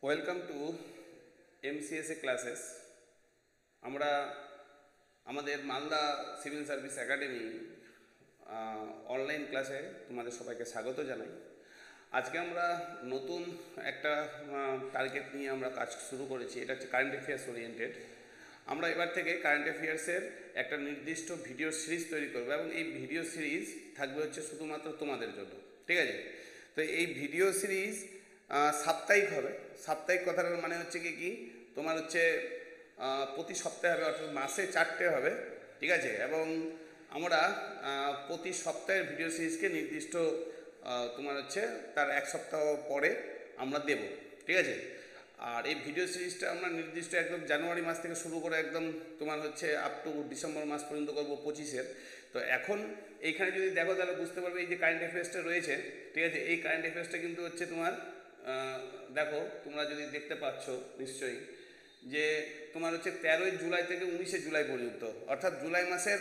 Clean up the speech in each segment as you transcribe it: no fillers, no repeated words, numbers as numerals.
Welcome to এমসিএসএ classes. আমরা আমাদের Malda civil service academy online ক্লাসে তোমাদের সবাইকে স্বাগত জানাই। আজকে আমরা নতুন একটা টার্গেট নিয়ে আমরা কাজ শুরু করেছি। এটা হচ্ছে কারেন্ট অ্যাফেয়ার্স ওরিয়েন্টেড। আমরা এবার থেকে কারেন্ট অ্যাফেয়ার্সের একটা নির্দিষ্ট ভিডিও সিরিজ তৈরি করবো এবং এই ভিডিও সিরিজ থাকবে হচ্ছে শুধুমাত্র তোমাদের জন্য, ঠিক আছে? তো এই ভিডিও সিরিজ সাপ্তাহিক হবে। সাপ্তাহিক কথাটার মানে হচ্ছে কি তোমার হচ্ছে প্রতি সপ্তাহে হবে, অর্থাৎ মাসে 4টে হবে, ঠিক আছে? এবং আমরা প্রতি সপ্তাহের ভিডিও সিরিজকে নির্দিষ্ট তোমার হচ্ছে তার এক সপ্তাহ পরে আমরা দেব, ঠিক আছে? আর এই ভিডিও সিরিজটা আমরা নির্দিষ্ট একদম জানুয়ারি মাস থেকে শুরু করে একদম তোমার হচ্ছে আপ টু ডিসেম্বর মাস পর্যন্ত করবো 25-এর। তো এখন এইখানে যদি দেখো তাহলে বুঝতে পারবে এই যে কারেন্ট অ্যাফেয়ার্সটা রয়েছে, ঠিক আছে? এই কারেন্ট অ্যাফেয়ার্সটা কিন্তু হচ্ছে তোমার দেখো তোমরা যদি দেখতে পাচ্ছ নিশ্চয়ই যে তোমার হচ্ছে 13ই জুলাই থেকে 19শে জুলাই পর্যন্ত, অর্থাৎ জুলাই মাসের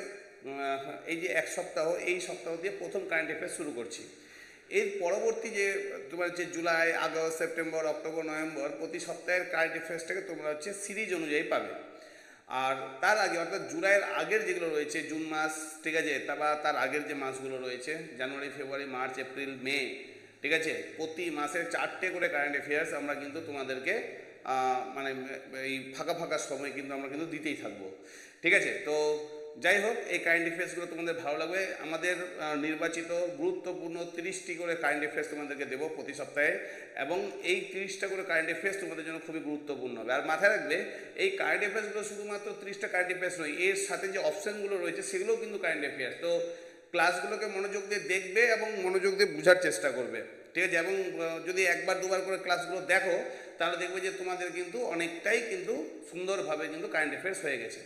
এই যে এক সপ্তাহ, এই সপ্তাহ দিয়ে প্রথম কারেন্ট অ্যাফেয়ার্স শুরু করছি। এর পরবর্তী যে তোমার হচ্ছে July, August, September, October, November প্রতি সপ্তাহের কারেন্ট অ্যাফেয়ার্সটাকে তোমরা হচ্ছে সিরিজ অনুযায়ী পাবে। আর তার আগে অর্থাৎ জুলাইয়ের আগের যেগুলো রয়েছে জুন মাস, ঠিক আছে, তার আগের যে মাসগুলো রয়েছে জানুয়ারি, ফেব্রুয়ারি, মার্চ, এপ্রিল, মে, ঠিক আছে, প্রতি মাসের 4টে করে কারেন্ট অ্যাফেয়ার্স আমরা কিন্তু তোমাদেরকে মানে এই ফাঁকা ফাঁকা সময় কিন্তু আমরা কিন্তু দিতেই থাকবো, ঠিক আছে? তো যাই হোক, এই কারেন্ট অ্যাফেয়ার্সগুলো তোমাদের ভালো লাগবে। আমাদের নির্বাচিত গুরুত্বপূর্ণ 30টি করে কারেন্ট অ্যাফেয়ার্স তোমাদেরকে দেবো প্রতি সপ্তাহে, এবং এই 30টা করে কারেন্ট অ্যাফেয়ার্স তোমাদের জন্য খুবই গুরুত্বপূর্ণ হবে। আর মাথায় রাখবে এই কারেন্ট অ্যাফেয়ার্সগুলো শুধুমাত্র 30টা কারেন্ট অ্যাফেয়ার্স নয়, এর সাথে যে অপশানগুলো রয়েছে সেগুলোও কিন্তু কারেন্ট অ্যাফেয়ার্স। তো ক্লাসগুলোকে মনোযোগ দিয়ে দেখবে এবং মনোযোগ দিয়ে বোঝার চেষ্টা করবে, ঠিক আছে? এবং যদি একবার দুবার করে ক্লাসগুলো দেখো তাহলে দেখবে যে তোমাদের কিন্তু অনেকটাই কিন্তু সুন্দরভাবে কিন্তু কারেন্ট অ্যাফেয়ার্স হয়ে গেছে।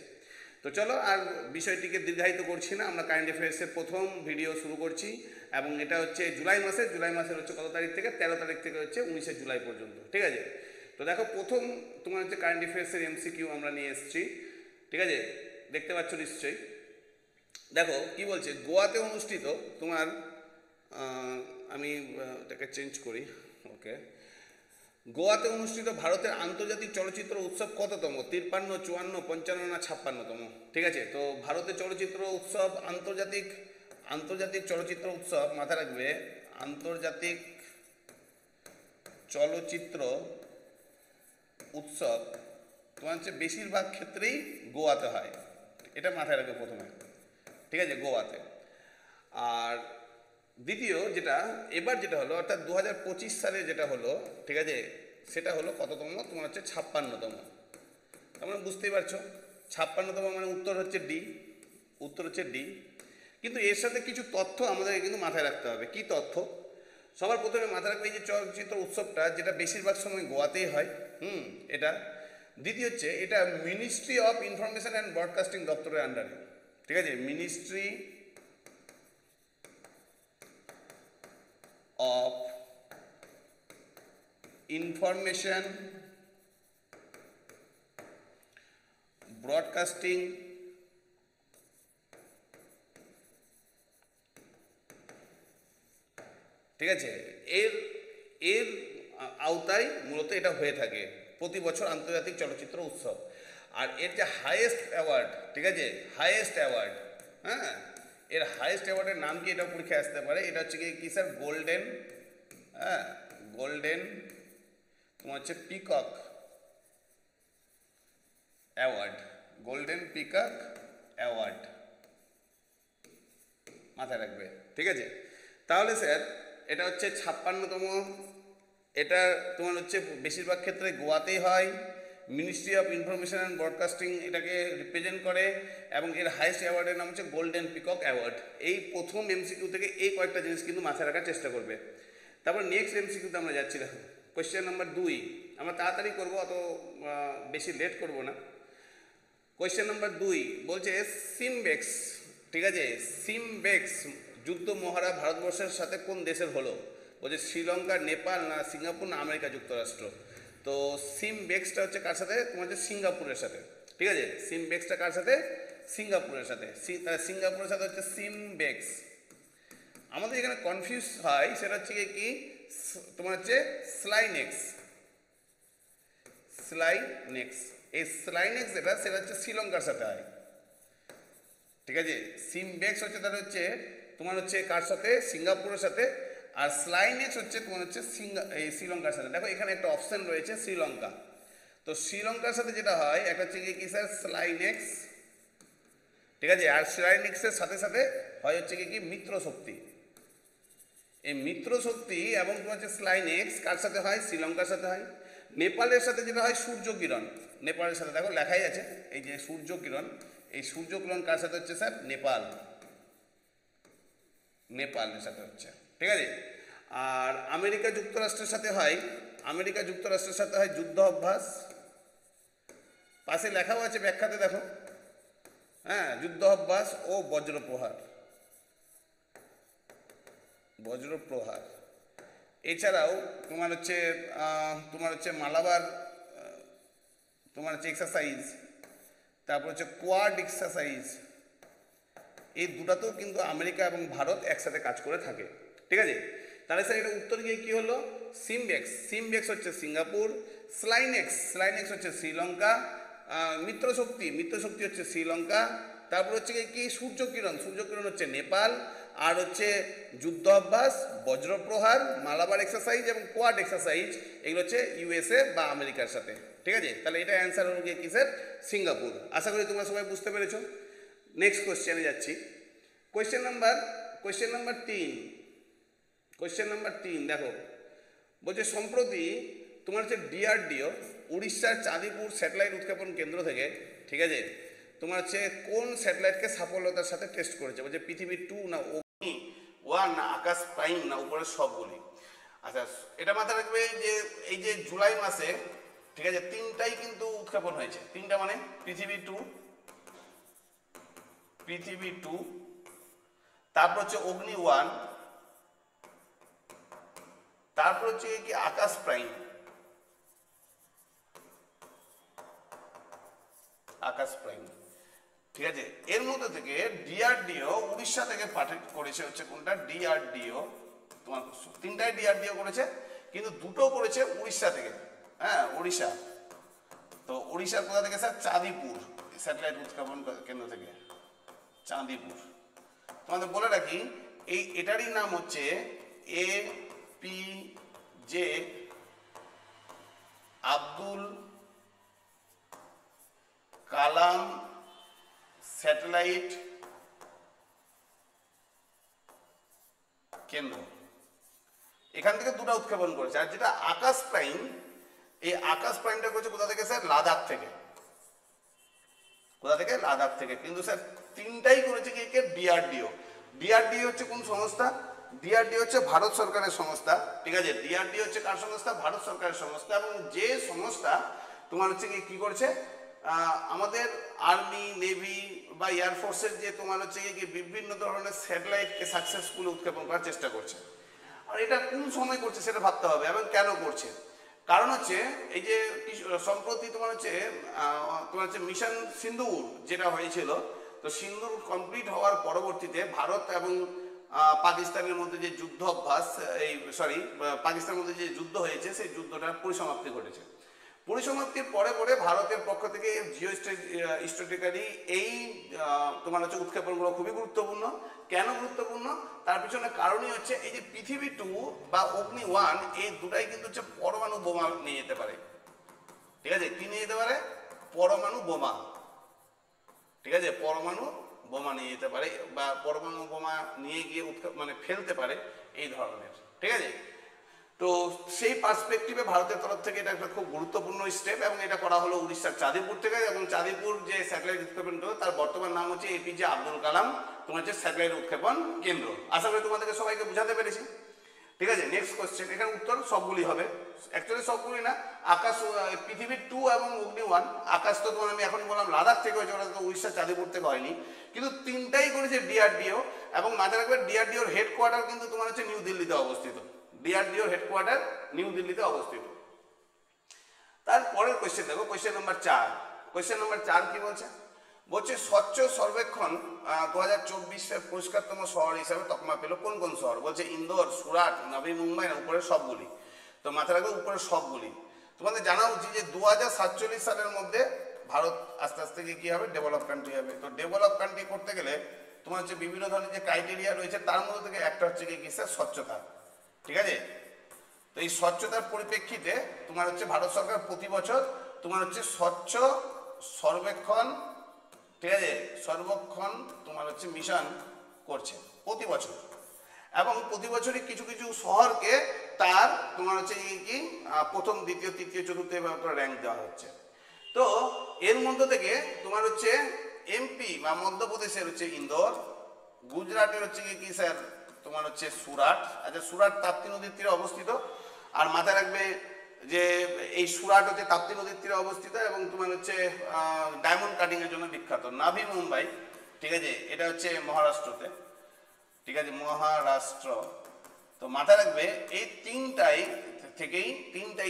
তো চলো আর বিষয়টিকে দীর্ঘায়িত করছি না, আমরা কারেন্ট অ্যাফেয়ার্সের প্রথম ভিডিও শুরু করছি। এবং এটা হচ্ছে জুলাই মাসের হচ্ছে কত তারিখ থেকে? 13 তারিখ থেকে হচ্ছে 19শে জুলাই পর্যন্ত, ঠিক আছে? তো দেখো প্রথম তোমার হচ্ছে কারেন্ট অ্যাফেয়ার্সের এমসিকিউ আমরা নিয়ে এসেছি, ঠিক আছে? দেখতে পাচ্ছ নিশ্চয়ই। দেখো কি বলছে, গোয়াতে অনুষ্ঠিত তোমার আমি এটাকে চেঞ্জ করি, ওকে। গোয়াতে অনুষ্ঠিত ভারতের আন্তর্জাতিক চলচ্চিত্র উৎসব কততম? 53, 54, 55 না 56তম? ঠিক আছে, তো ভারতের চলচ্চিত্র উৎসব আন্তর্জাতিক চলচ্চিত্র উৎসব মাথায় রাখবে, আন্তর্জাতিক চলচ্চিত্র উৎসব তোমার হচ্ছে বেশিরভাগ ক্ষেত্রেই গোয়াতে হয়, এটা মাথায় রাখবে প্রথমে, ঠিক আছে? গোয়াতে। আর দ্বিতীয় এবার যেটা হলো, অর্থাৎ 2025 সালে যেটা হলো, ঠিক আছে, সেটা হলো কততম? তোমার হচ্ছে 56তম। তার মানে বুঝতেই পারছো 56তম মানে উত্তর হচ্ছে ডি। কিন্তু এর সাথে কিছু তথ্য আমাদেরকে কিন্তু মাথায় রাখতে হবে। কি তথ্য? সবার প্রথমে মাথায় রাখবে এই যে চলচ্চিত্র উৎসবটা, যেটা বেশিরভাগ সময় গোয়াতেই হয়, এটা। দ্বিতীয় হচ্ছে এটা ministry of information and broadcasting দপ্তরের আন্ডারে, ঠিক আছে? মিনিস্ট্রি অফ ইনফরমেশন ব্রডকাস্টিং ঠিক আছে, এর এর আওতায় মূলত এটা হয়ে থাকে প্রতি বছর আন্তর্জাতিক চলচ্চিত্র উৎসব। আর এর যে হাইয়েস্ট অ্যাওয়ার্ড, ঠিক আছে, হাইয়েস্ট অ্যাওয়ার্ড, হ্যাঁ, এর হাইয়েস্ট অ্যাওয়ার্ডের নাম কি? এটা পরীক্ষায় আসতে পারে। এটা হচ্ছে কি স্যার? গোল্ডেন, হ্যাঁ, গোল্ডেন তোমার হচ্ছে peacock award, golden peacock award মাথায় রাখবে, ঠিক আছে? তাহলে স্যার এটা হচ্ছে 56তম, এটা তোমার হচ্ছে বেশিরভাগ ক্ষেত্রে গোয়াতেই হয়। Ministry of information and broadcasting এটাকে রিপ্রেজেন্ট করে, এবং এর হাইয়েস্ট অ্যাওয়ার্ডের নাম হচ্ছে গোল্ডেন পিকক অ্যাওয়ার্ড। এই প্রথম এমসিকিউ থেকে এই কয়েকটা জিনিস কিন্তু মাথায় রাখার চেষ্টা করবে। তারপর নেক্সট এমসিকিউতে আমরা যাচ্ছি। দেখো কোয়েশ্চেন নাম্বার 2, আমরা তাড়াতাড়ি করবো, অত বেশি লেট করবো না। কোয়েশ্চেন নাম্বার 2 বলছে সিমবেক্স, ঠিক আছে, সিমবেক্স যুদ্ধ মহারা ভারতবর্ষের সাথে কোন দেশের হলো? বলছে শ্রীলঙ্কা, নেপাল না সিঙ্গাপুর না আমেরিকা যুক্তরাষ্ট্র? তো সিমবেক্সটা হচ্ছে কার সাথে? তোমার হচ্ছে সিঙ্গাপুরের সাথে, ঠিক আছে? সিমবেক্সটা কার সাথে? সিঙ্গাপুরের সাথে। সিঙ্গাপুরের সাথে হচ্ছে সিমবেক্স। আমাদের এখানে কনফিউজ হয়, সেটা হচ্ছে কি তোমার হচ্ছে স্লাইনেক্স, স্লাইনেক্স। এই স্লাইনেক্স সেটা হচ্ছে শ্রীলঙ্কার সাথে হয়, ঠিক আছে। সিমবেক্স হচ্ছে তাহলে হচ্ছে তোমার হচ্ছে কার সাথে, সিঙ্গাপুরের সাথে। আর স্লাইনেক্স হচ্ছে তোমার হচ্ছে এই শ্রীলঙ্কার সাথে। দেখো এখানে একটা অপশন রয়েছে শ্রীলঙ্কা, তো শ্রীলঙ্কার সাথে যেটা হয় একটা হচ্ছে কি স্যার স্লাইনেক্স, ঠিক আছে। আর স্লাইনেক্সের সাথে সাথে হয় হচ্ছে কি মিত্র শক্তি। এই মিত্র শক্তি এবং তোমার হচ্ছে স্লাইনেক্স কার সাথে হয়, শ্রীলঙ্কার সাথে হয়। নেপালের সাথে যেটা হয় সূর্য কিরণ, নেপালের সাথে দেখো লেখাই আছে এই যে সূর্য কিরণ, এই সূর্য কিরণ কার সাথে হচ্ছে স্যার, নেপালের সাথে হচ্ছে, ঠিক আছে। আর আমেরিকা যুক্তরাষ্ট্রের সাথে হয়, আমেরিকা যুক্তরাষ্ট্রের সাথে হয় যুদ্ধ অভ্যাস, পাশে লেখাও আছে ব্যাখ্যাতে দেখো, হ্যাঁ, যুদ্ধ অভ্যাস ও বজ্রপ্রহার, বজ্রপ্রহার। এছাড়াও তোমার হচ্ছে মালাবার তোমার হচ্ছে এক্সারসাইজ, তারপর হচ্ছে কোয়াড এক্সারসাইজ, এই দুটাতেও কিন্তু আমেরিকা এবং ভারত একসাথে কাজ করে থাকে, ঠিক আছে। তাহলে স্যার এটা উত্তর গিয়ে কী হলো, সিমবেক্স। সিমবেক্স হচ্ছে সিঙ্গাপুর, স্লাইনেক্স হচ্ছে শ্রীলঙ্কা, মিত্রশক্তি হচ্ছে শ্রীলঙ্কা, তারপর হচ্ছে কি সূর্যকিরণ হচ্ছে নেপাল, আর হচ্ছে যুদ্ধ অভ্যাস, বজ্রপ্রহার, মালাবার এক্সারসাইজ এবং কোয়াড এক্সারসাইজ, এগুলো হচ্ছে ইউএসএ বা আমেরিকার সাথে, ঠিক আছে। তাহলে এটা অ্যান্সার হলো গিয়ে কি স্যার, সিঙ্গাপুর। আশা করি তোমরা সবাই বুঝতে পেরেছো। নেক্সট কোয়েশ্চেনে যাচ্ছি। কোয়েশ্চেন নাম্বার 3 দেখো, বলছে সম্প্রতি তোমার হচ্ছে ডিআরডিও উড়িষ্যার চাঁদিপুর স্যাটেলাইট উৎক্ষেপণ কেন্দ্র থেকে, ঠিক আছে, তোমার হচ্ছে কোন স্যাটেলাইটকে সাফল্যতার সাথে টেস্ট করেছে। বলছে পৃথিবী 2 না অগ্নি 1 না আকাশ প্রাইম না উপরের সবগুলি। আচ্ছা, এটা মাথায় রাখবে যে এই যে জুলাই মাসে, ঠিক আছে, 3টাই কিন্তু উৎক্ষেপণ হয়েছে। 3টা মানে পৃথিবী 2, তারপর হচ্ছে অগ্নি 1, তারপর হচ্ছে কি আকাশ প্রাইম, ঠিক আছে। এর মধ্যে থেকে ডিআরডিও উড়িষ্যা থেকে পাঠিয়ে করেছে হচ্ছে কোনটা, ডিআরডিও তোমার 3টাই ডিআরডিও করেছে, কিন্তু 2টো করেছে উড়িষ্যা থেকে, হ্যাঁ, উড়িষ্যা। তো উড়িষ্যার কোথা থেকে স্যার, চাঁদিপুর স্যাটেলাইট উৎক্ষেপণ কেন্দ্র থেকে, চাঁদিপুর। তোমাদের বলে রাখি এটারই নাম হচ্ছে APJ আব্দুল কালাম স্যাটেলাইট কেন্দ্র। এখান থেকে 2টা উৎক্ষেপণ করেছে। আর যেটা আকাশ প্রাইম, এই আকাশ প্রাইমটা করেছে কোথা থেকে স্যার, লাদাখ থেকে। লাদাখ থেকে। কিন্তু স্যার 3টাই করেছে কি ডিআরডিও। ডিআরডিও হচ্ছে কোন সংস্থা, ডিআরডিও হচ্ছে ভারত সরকারের সংস্থা, ঠিক আছে। ডিআরডিও হচ্ছে কার সংস্থা, ভারত সরকারের সংস্থা। এবং যে সংস্থা তোমার হচ্ছে কি করেছে, আমাদের আর্মি, নেভি বা এয়ারফোর্সের যে তোমার হচ্ছে কি বিভিন্ন ধরনের স্যাটেলাইটকে সাকসেসফুলি উৎক্ষেপণ করার চেষ্টা করছে। আর এটা কোন সময় করছে সেটা ভাবতে হবে, এবং কেন করছে। কারণ হচ্ছে এই যে সম্প্রতি তোমার হচ্ছে মিশন সিন্দুর যেটা হয়েছিল, তো সিন্দুর কমপ্লিট হওয়ার পরবর্তীতে ভারত এবং পাকিস্তানের মধ্যে যে যুদ্ধ অভ্যাস, পাকিস্তানের মধ্যে যে যুদ্ধ হয়েছে, সেই যুদ্ধটার পরিসমাপ্তি ঘটেছে। পরিসমাপ্তির পরে ভারতের পক্ষ থেকে জিও স্ট্র্যাটেজিক্যালি এই তোমার হচ্ছে উৎক্ষেপণগুলো খুবই গুরুত্বপূর্ণ। কেন গুরুত্বপূর্ণ, তার পিছনে কারণই হচ্ছে এই যে পৃথিবী 2 বা অগ্নি 1, এই দুটাই কিন্তু হচ্ছে পরমাণু বোমা নিয়ে যেতে পারে, ঠিক আছে। কি নিয়ে যেতে পারে, পরমাণু বোমা, ঠিক আছে, পরমাণু বোমা নিয়ে যেতে পারে বা পরমাণু বোমা নিয়ে গিয়ে ফেলতে পারে, এই ধরনের, ঠিক আছে। তো সেই পার্সপেক্টিভে ভারতের তরফ থেকে এটা একটা খুব গুরুত্বপূর্ণ স্টেপ, এবং এটা করা হলো উড়িষ্যার চাঁদিপুর থেকে। এবং চাঁদিপুর যে স্যাটেলাইট উৎক্ষেপণ কেন্দ্র, তার বর্তমান নাম হচ্ছে APJ আব্দুল কালাম তোমার হচ্ছে স্যাটেলাইট উৎক্ষেপণ কেন্দ্র। আশা করি তোমাদেরকে সবাইকে বোঝাতে পেরেছি, ঠিক আছে। নেক্সট কোশ্চেন, এখানে উত্তর সবগুলি হবে, অ্যাকচুয়ালি সবগুলি না। পৃথিবী 2 এবং অগ্নি 1, আকাশ তো তোমার আমি এখনই বললাম লাদাখ থেকে হয়েছে, ওটা তো উড়িষ্যার চাঁদিপুর থেকে হয়নি। কিন্তু 3টাই করেছে ডিআরডিও। এবং মাথায় রাখবে ডিআরডিওর হেডকোয়ার্টার কিন্তু তোমার হচ্ছে নিউ দিল্লিতে অবস্থিত, ডিআরডিওর হেডকোয়ার্টার নিউ দিল্লিতে অবস্থিত। তারপরের কোয়েশ্চেন দেখো, কোয়েশ্চেন নাম্বার 4 কি বলছে স্বচ্ছ সর্বেক্ষণ 2024 পুরস্কারতম শহর হিসাবে তকমা পেল কোন কোন শহর। বলছে ইন্দোর, সুরাট, নবী মুম্বাই না উপরের সবগুলি। তো মাথায় রাখবে উপরের সবগুলি। তোমাদের জানা উচিত যে 2047 সালের মধ্যে ভারত আস্তে আস্তে কি হবে, ডেভেলপ কান্ট্রি হবে। তো ডেভেলপ কান্ট্রি করতে গেলে তোমার হচ্ছে বিভিন্ন ধরনের যে ক্রাইটেরিয়া রয়েছে, তার মধ্যে থেকে একটা হচ্ছে কি স্যার, স্বচ্ছতা। ঠিক আছে, তো এই স্বচ্ছতার পরিপ্রেক্ষিতে তোমার হচ্ছে ভারত সরকার প্রতি বছর তোমার হচ্ছে স্বচ্ছ সর্বেক্ষণ, ঠিক আছে, সর্বেক্ষণ তোমার হচ্ছে মিশন করছে প্রতি বছর, এবং প্রতি বছরই কিছু কিছু শহরকে তার তোমার হচ্ছে কি প্রথম, দ্বিতীয়, তৃতীয়, চতুর্থ এভাবে করে র্যাঙ্ক দেওয়া হচ্ছে। তো এর মধ্যে থেকে তোমার হচ্ছে এমপি বা মধ্যপ্রদেশের হচ্ছে ইন্দোর, গুজরাটের হচ্ছে কি স্যার তোমার হচ্ছে সুরাট। আচ্ছা, সুরাট তাপ্তি নদীর তীরে অবস্থিত, আর মাথায় রাখবে যে এই সুরাট হচ্ছে তাপ্তি নদীর তীরে অবস্থিত এবং তোমার হচ্ছে ডায়মন্ড কাটিং এর জন্য বিখ্যাত। নাভি মুম্বাই, ঠিক আছে, এটা হচ্ছে মহারাষ্ট্রতে, ঠিক আছে, মহারাষ্ট্র। তো মাথায় রাখবে এই তিনটাই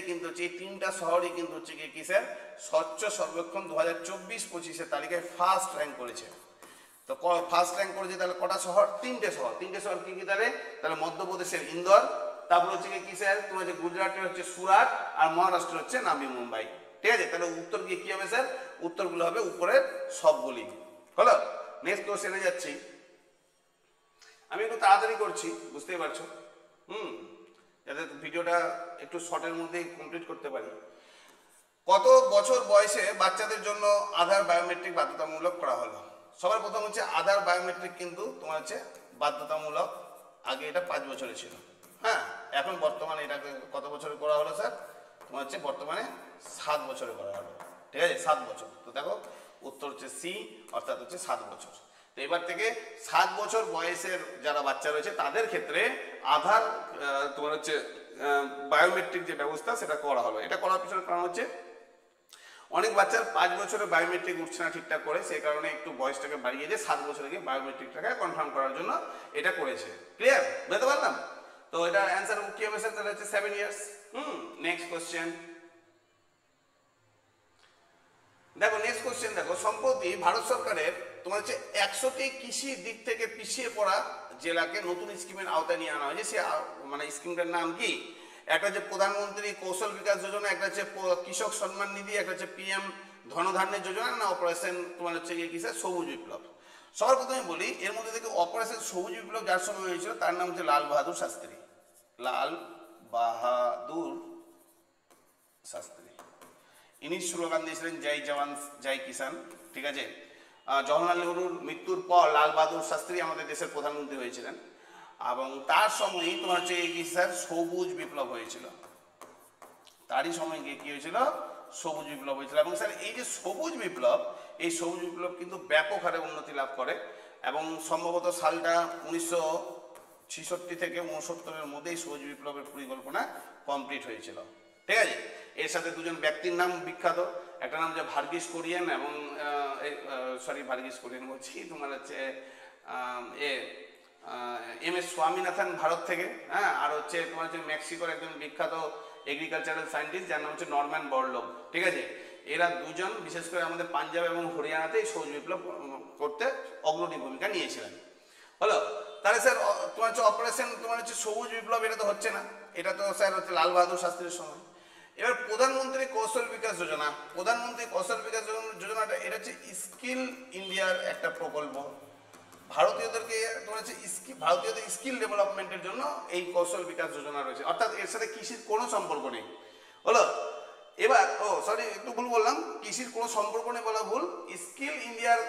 কিন্তু হচ্ছে, এই তিনটা শহরই কিন্তু হচ্ছে কি স্যার স্বচ্ছ সর্বেক্ষণ 2024-25 তালিকায় ফার্স্ট র্যাঙ্ক করেছে। তো ফার্স্ট র্যাঙ্ক করেছে তাহলে কটা শহর? তিনটে শহর কি কি তাহলে মধ্যপ্রদেশের ইন্দোর, তারপর হচ্ছে কি স্যার তোমার হচ্ছে গুজরাটের হচ্ছে সুরাট, আর মহারাষ্ট্র হচ্ছে নাভি মুম্বাই। ঠিক আছে, তাহলে উত্তর গিয়ে কি হবে স্যার? উত্তরগুলো হবে উপরের সবগুলি। হলো, নেক্সট কোশ্চেনে যাচ্ছি। আমি একটু তাড়াতাড়ি করছি, বুঝতেই পারছো, যাতে ভিডিওটা একটু শর্টের মধ্যেই কমপ্লিট করতে পারি। কত বছর বয়সে বাচ্চাদের জন্য আধার বায়োমেট্রিক বাধ্যতামূলক করা হলো? সবার প্রথম হচ্ছে আধার বায়োমেট্রিক কিন্তু তোমার হচ্ছে বাধ্যতামূলক, আগে এটা 5 বছরে ছিল। হ্যাঁ, এখন বর্তমানে এটাকে কত বছরে করা হলো স্যার? তোমার হচ্ছে বর্তমানে 7 বছরে করা হলো। ঠিক আছে, 7 বছর। তো দেখো উত্তর হচ্ছে সি, অর্থাৎ হচ্ছে 7 বছর। তো এবার থেকে 7 বছর বয়সের যারা বাচ্চা রয়েছে তাদের ক্ষেত্রে আধার তোমার হচ্ছে বায়োমেট্রিক যে ব্যবস্থা সেটা করা হলো। এটা করার পিছনে কারণ হচ্ছে অনেক বাচ্চার 5 বছরে বায়োমেট্রিক উঠছে না ঠিকঠাক করে, সেই কারণে একটু বয়সটাকে বাড়িয়ে দিয়ে 7 বছরে গিয়ে বায়োমেট্রিকটাকে কনফার্ম করার জন্য এটা করেছে। ক্লিয়ার? বুঝতে পারলাম? তো এটা অ্যান্সার কি হবে স্যার? তাহলে হচ্ছে 7 ইয়ার্স। নেক্সট কোশ্চেন দেখো, নেক্সট কোশ্চেন দেখো। সম্প্রতি ভারত সরকারের তোমার হচ্ছে 100টি কৃষি দিক থেকে পিছিয়ে পড়া জেলাকে নতুন স্কিমের আওতায় নিয়ে আনা হয়েছে। সে মানে স্কিমটার নাম কি? একটা হচ্ছে প্রধানমন্ত্রী কৌশল বিকাশ যোজনা, একটা হচ্ছে কৃষক সম্মান নিধি, একটা হচ্ছে পিএম ধনধান্যের যোজনা, না অপারেশন তোমার হচ্ছে কি স্যার সবুজ বিপ্লব। সবার প্রথমে বলি, এর মধ্যে থেকে অপারেশন সবুজ বিপ্লব যার সময় হয়েছিল তার নাম হচ্ছে লাল বাহাদুর শাস্ত্রী। লাল বাহাদুর শাস্ত্রী, ইনি স্লোগান দিয়েছিলেন জয় জওয়ান জয় কিষান। ঠিক আছে, জওহরলাল নেহরুর মৃত্যুর পর লাল বাহাদুর শাস্ত্রী আমাদের দেশের প্রধানমন্ত্রী হয়েছিলেন, এবং তার সময়ই তোমার হচ্ছে কি স্যার সবুজ বিপ্লব হয়েছিল। তারই সময় গিয়ে কি হয়েছিল? সবুজ বিপ্লব হয়েছিল। এবং স্যার এই যে সবুজ বিপ্লব, এই সবুজ বিপ্লব কিন্তু ব্যাপক হারে উন্নতি লাভ করে, এবং সম্ভবত সালটা 1966 থেকে 69-এর মধ্যে এই সবুজ বিপ্লবের পরিকল্পনা কমপ্লিট হয়েছিল। ঠিক আছে, এর সাথে দুজন ব্যক্তির নাম বিখ্যাত, একটা নাম হচ্ছে ভার্গিস কুরিয়েন, এবং ভার্গিস কুরিয়েন বলছি, তোমার হচ্ছে এম.এস. স্বামীনাথন ভারত থেকে, হ্যাঁ, আর হচ্ছে তোমার হচ্ছে মেক্সিকোর একজন বিখ্যাত এগ্রিকালচারাল সায়েন্টিস্ট যার নাম হচ্ছে নরম্যান বরলোভ। ঠিক আছে, এরা দুজন বিশেষ করে আমাদের পাঞ্জাব এবং হরিয়ানাতে সবুজ বিপ্লব করতে অগ্রণী ভূমিকা নিয়েছিলেন। হলো, তাহলে স্যার তোমার হচ্ছে অপারেশন তোমার হচ্ছে সবুজ বিপ্লব, এটা তো হচ্ছে না, এটা তো স্যার হচ্ছে লাল বাহাদুর শাস্ত্রীর সময়। এবার প্রধানমন্ত্রী কৌশল বিকাশ যোজনা, প্রধানমন্ত্রী কৌশল বিকাশ যোজনাটা এটা হচ্ছে স্কিল ইন্ডিয়ার একটা প্রকল্প। ভারতীয়দেরকে তোমার হচ্ছে ভারতীয়দের স্কিল ডেভেলপমেন্টের জন্য এই কৌশল বিকাশ যোজনা রয়েছে, অর্থাৎ এর সাথে কৃষির কোনো সম্পর্ক নেই। হলো, এবার একটু ভুল বললাম, কৃষির কোনো সম্পর্ক নেই বলা ভুল। স্কিল ইন্ডিয়ার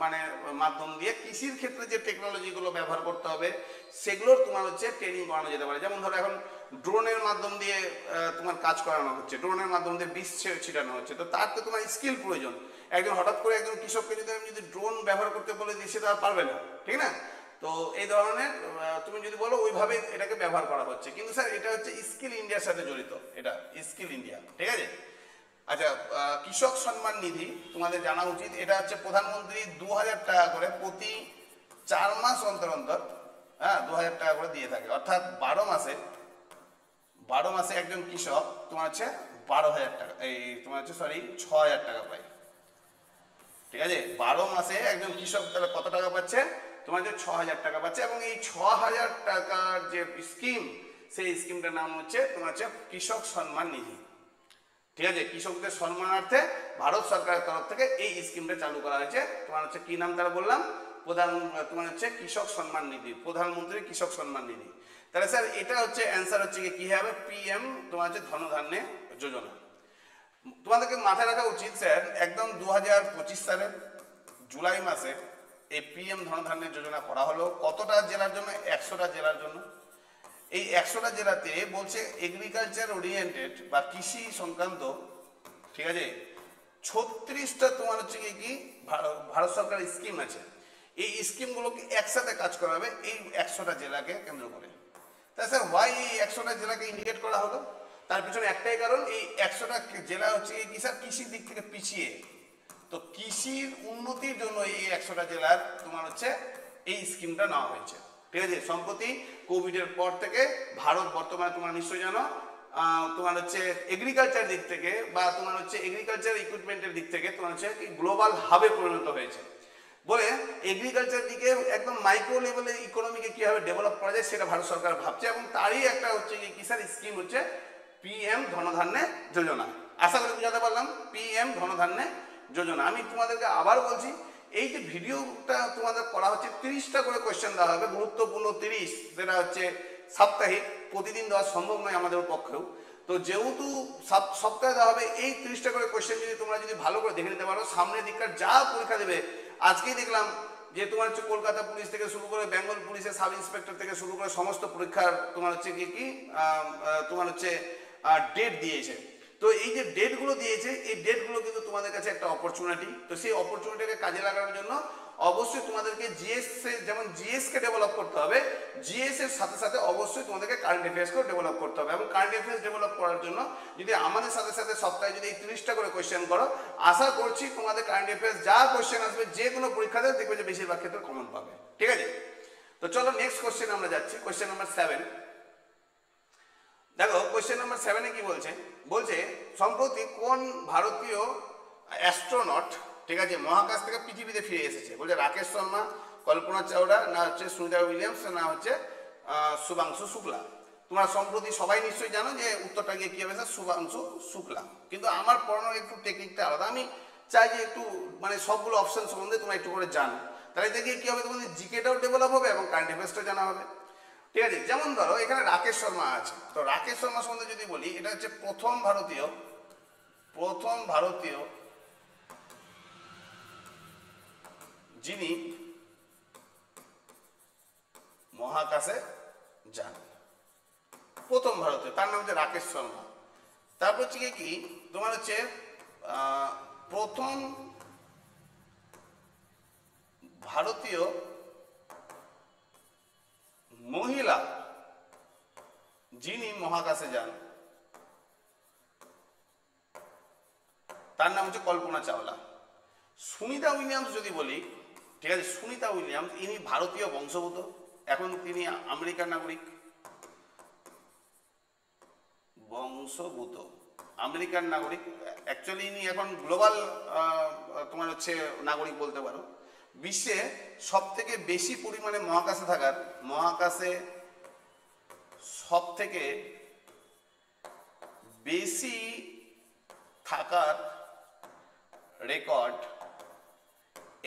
মানে মাধ্যম দিয়ে কৃষির ক্ষেত্রে যে টেকনোলজিগুলো ব্যবহার করতে হবে সেগুলোর তোমার হচ্ছে ট্রেনিং করানো যেতে পারে। যেমন ধরো এখন ড্রোনের মাধ্যম দিয়ে তোমার কাজ করানো হচ্ছে, ড্রোনের মাধ্যম দিয়ে বীজ ছিটানো হচ্ছে, তো তার তো তোমার স্কিল প্রয়োজন। একজন হঠাৎ করে একজন কৃষককে যদি আমি ড্রোন ব্যবহার করতে বলে দিই, সে তো আর পারবে না, ঠিক না? তো এই ধরনের তুমি যদি বলো ওইভাবে এটাকে ব্যবহার করা হচ্ছে, কিন্তু স্যার এটা হচ্ছে স্কিল ইন্ডিয়ার সাথে জড়িত, এটা স্কিল ইন্ডিয়া। ঠিক আছে, আচ্ছা, কৃষক সম্মান নিধি তোমাদের জানা উচিত, এটা হচ্ছে প্রধানমন্ত্রী 2000 টাকা করে প্রতি 4 মাস অন্তর অন্তর, হ্যাঁ, 2000 টাকা করে দিয়ে থাকে, অর্থাৎ 12 মাসে একজন কৃষক তোমার হচ্ছে 12,000 টাকা, এই তোমার হচ্ছে 6,000 টাকা পায়। ঠিক আছে, 12 মাসে একজন কৃষক তাহলে কত টাকা পাচ্ছে? তোমার যে 6,000 টাকা পাচ্ছে, এবং এই 6,000 টাকার যে স্কিম, সেই স্কিমটার নাম হচ্ছে তোমার হচ্ছে কৃষক সম্মান নিধি। ঠিক আছে, কৃষকদের সম্মানার্থে ভারত সরকারের তরফ থেকে এই স্কিমটা চালু করা হয়েছে। তোমার হচ্ছে কি নাম তারা বললাম, তোমার হচ্ছে কৃষক সম্মান নিধি, প্রধানমন্ত্রী কৃষক সম্মান নিধি। তাহলে স্যার এটা হচ্ছে অ্যান্সার হচ্ছে কি হবে, পিএম তোমার হচ্ছে ধনধান্য যোজনা। তোমাদেরকে মাথায় রাখা উচিত স্যার, একদম 2025 সালের জুলাই মাসে এই পিএম ধনধান্য যোজনা করা হলো কতটা জেলার জন্য, 100টা জেলার জন্য। এই 100টা জেলাতে বলছে এগ্রিকালচার ওরিয়েন্টেড বা কৃষি সংক্রান্ত, ঠিক আছে, 36টা তোমার হচ্ছে কি ভারত সরকারের স্কিম আছে। এই স্কিমগুলোকে একসাথে কাজ করা হবে এই 100টা জেলাকে কেন্দ্র করে। তাই স্যার ওয়াই এই 100টা জেলাকে ইন্ডিকেট করা হলো, তার পিছনে একটাই কারণ, এই 100টা জেলা হচ্ছে কি স্যার কৃষির দিক থেকে পিছিয়ে, তো কৃষির উন্নতির জন্য এই 100টা জেলার তোমার হচ্ছে এই স্কিমটা নেওয়া হয়েছে। ঠিক আছে, সম্প্রতি কোভিডের পর থেকে ভারত বর্তমানে তোমার নিশ্চয়ই জানো তোমার হচ্ছে এগ্রিকালচার দিক থেকে বা তোমার হচ্ছে এগ্রিকালচার ইকুইপমেন্টের দিক থেকে তোমার হচ্ছে গ্লোবাল হাবে পরিণত হয়েছে। বলে এগ্রিকালচার দিকে একদম মাইক্রো লেভেলে ইকোনমিকে কিভাবে ডেভেলপ করা যায় সেটা ভারত সরকার ভাবছে, এবং তারই একটা হচ্ছে কি স্যার স্কিম হচ্ছে পিএম ধনধান্য যোজনা। আশা করি বুঝাতে পারলাম, পিএম ধনধান্য যোজনা। আমি তোমাদেরকে আবার বলছি, এই যে ভিডিওটা তোমাদের করা হচ্ছে 30টা করে কোয়েশ্চেন দেওয়া হবে, গুরুত্বপূর্ণ 30, যেটা হচ্ছে সাপ্তাহিক, প্রতিদিন দেওয়া সম্ভব নয় আমাদের পক্ষেও। তো যেহেতু সপ্তাহে দেওয়া হবে, এই 30টা করে কোয়েশ্চেন যদি তোমরা যদি ভালো করে দেখে নিতে পারো, সামনের দিককার যা পরীক্ষা দেবে, আজকেই দেখলাম যে তোমার হচ্ছে কলকাতা পুলিশ থেকে শুরু করে বেঙ্গল পুলিশের সাব ইন্সপেক্টর থেকে শুরু করে সমস্ত পরীক্ষার তোমার হচ্ছে কি তোমার হচ্ছে ডেট দিয়েছে। তো এই যে ডেটগুলো দিয়েছে, এই ডেটগুলো কিন্তু তোমাদের কাছে একটা অপরচুনিটি। তো সেই অপরচুনিটিকে কাজে লাগানোর জন্য অবশ্যই তোমাদেরকে জিএস, যেমন জিএস কে ডেভেলপ করতে হবে, জিএস এর সাথে সাথে অবশ্যই তোমাদেরকে কারেন্ট অ্যাফেয়ার্সকেও ডেভেলপ করতে হবে। এবং কারেন্ট অ্যাফেয়ার্স ডেভেলপ করার জন্য যদি আমাদের সাথে সাথে সপ্তাহে যদি এই 30টা করে কোয়েশ্চেন করো, আশা করছি তোমাদের কারেন্ট অ্যাফেয়ার্স যা কোয়েশ্চেন আসবে যে কোনো পরীক্ষাতে দেখবে যে বেশিরভাগ ক্ষেত্রে কমন পাবে। ঠিক আছে, তো চলো নেক্সট কোয়েশ্চেন আমরা যাচ্ছি, কোয়েশ্চেন নাম্বার 7। দেখো কোয়েশ্চেন নাম্বার 7-এ কি বলছে, বলছে সম্প্রতি কোন ভারতীয় অ্যাস্ট্রোনট, ঠিক আছে, মহাকাশ থেকে পৃথিবীতে ফিরে এসেছে। বলছে রাকেশ শর্মা, কল্পনা চাওলা, না হচ্ছে সুনিতা উইলিয়ামস, না হচ্ছে শুভাংশু শুক্লা। তোমরা সম্প্রতি সবাই নিশ্চয়ই জানো যে উত্তরটা গিয়ে কি হবে স্যার, শুভাংশু শুক্লা। কিন্তু আমার পড়ানোর একটু টেকনিকটা আলাদা, আমি চাই যে একটু মানে সবগুলো অপশন সম্বন্ধে তোমরা একটু করে জানো, তাহলে দেখে কি হবে, তোমাদের জিকেটাও ডেভেলপ হবে এবং কারেন্ট অ্যাফেয়ার্সটাও জানা হবে। ঠিক আছে, যেমন ধরো এখানে রাকেশ শর্মা আছে, তো রাকেশ শর্মা সম্বন্ধে যদি বলি, এটা হচ্ছে প্রথম ভারতীয় যিনি মহাকাশে যান, প্রথম ভারতীয়, তার নাম হচ্ছে রাকেশ শর্মা। তারপর হচ্ছে কি তোমার হচ্ছে প্রথম ভারতীয় মহিলা যিনি মহাকাশে যান, তার নাম হচ্ছে কল্পনা চাওলা। সুনিতা উইলিয়ামস যদি বলি, ঠিক আছে, সুনিতা উইলিয়ামস ইনি ভারতীয় বংশোদ্ভূত, এখন তিনি আমেরিকার নাগরিক, বংশোদ্ভূত আমেরিকান নাগরিক। অ্যাকচুয়ালি ইনি এখন গ্লোবাল তোমার হচ্ছে নাগরিক বলতে পারো। বিশ্বে সব থেকে বেশি পরিমাণে মহাকাশে সব থেকে বেশি থাকার রেকর্ড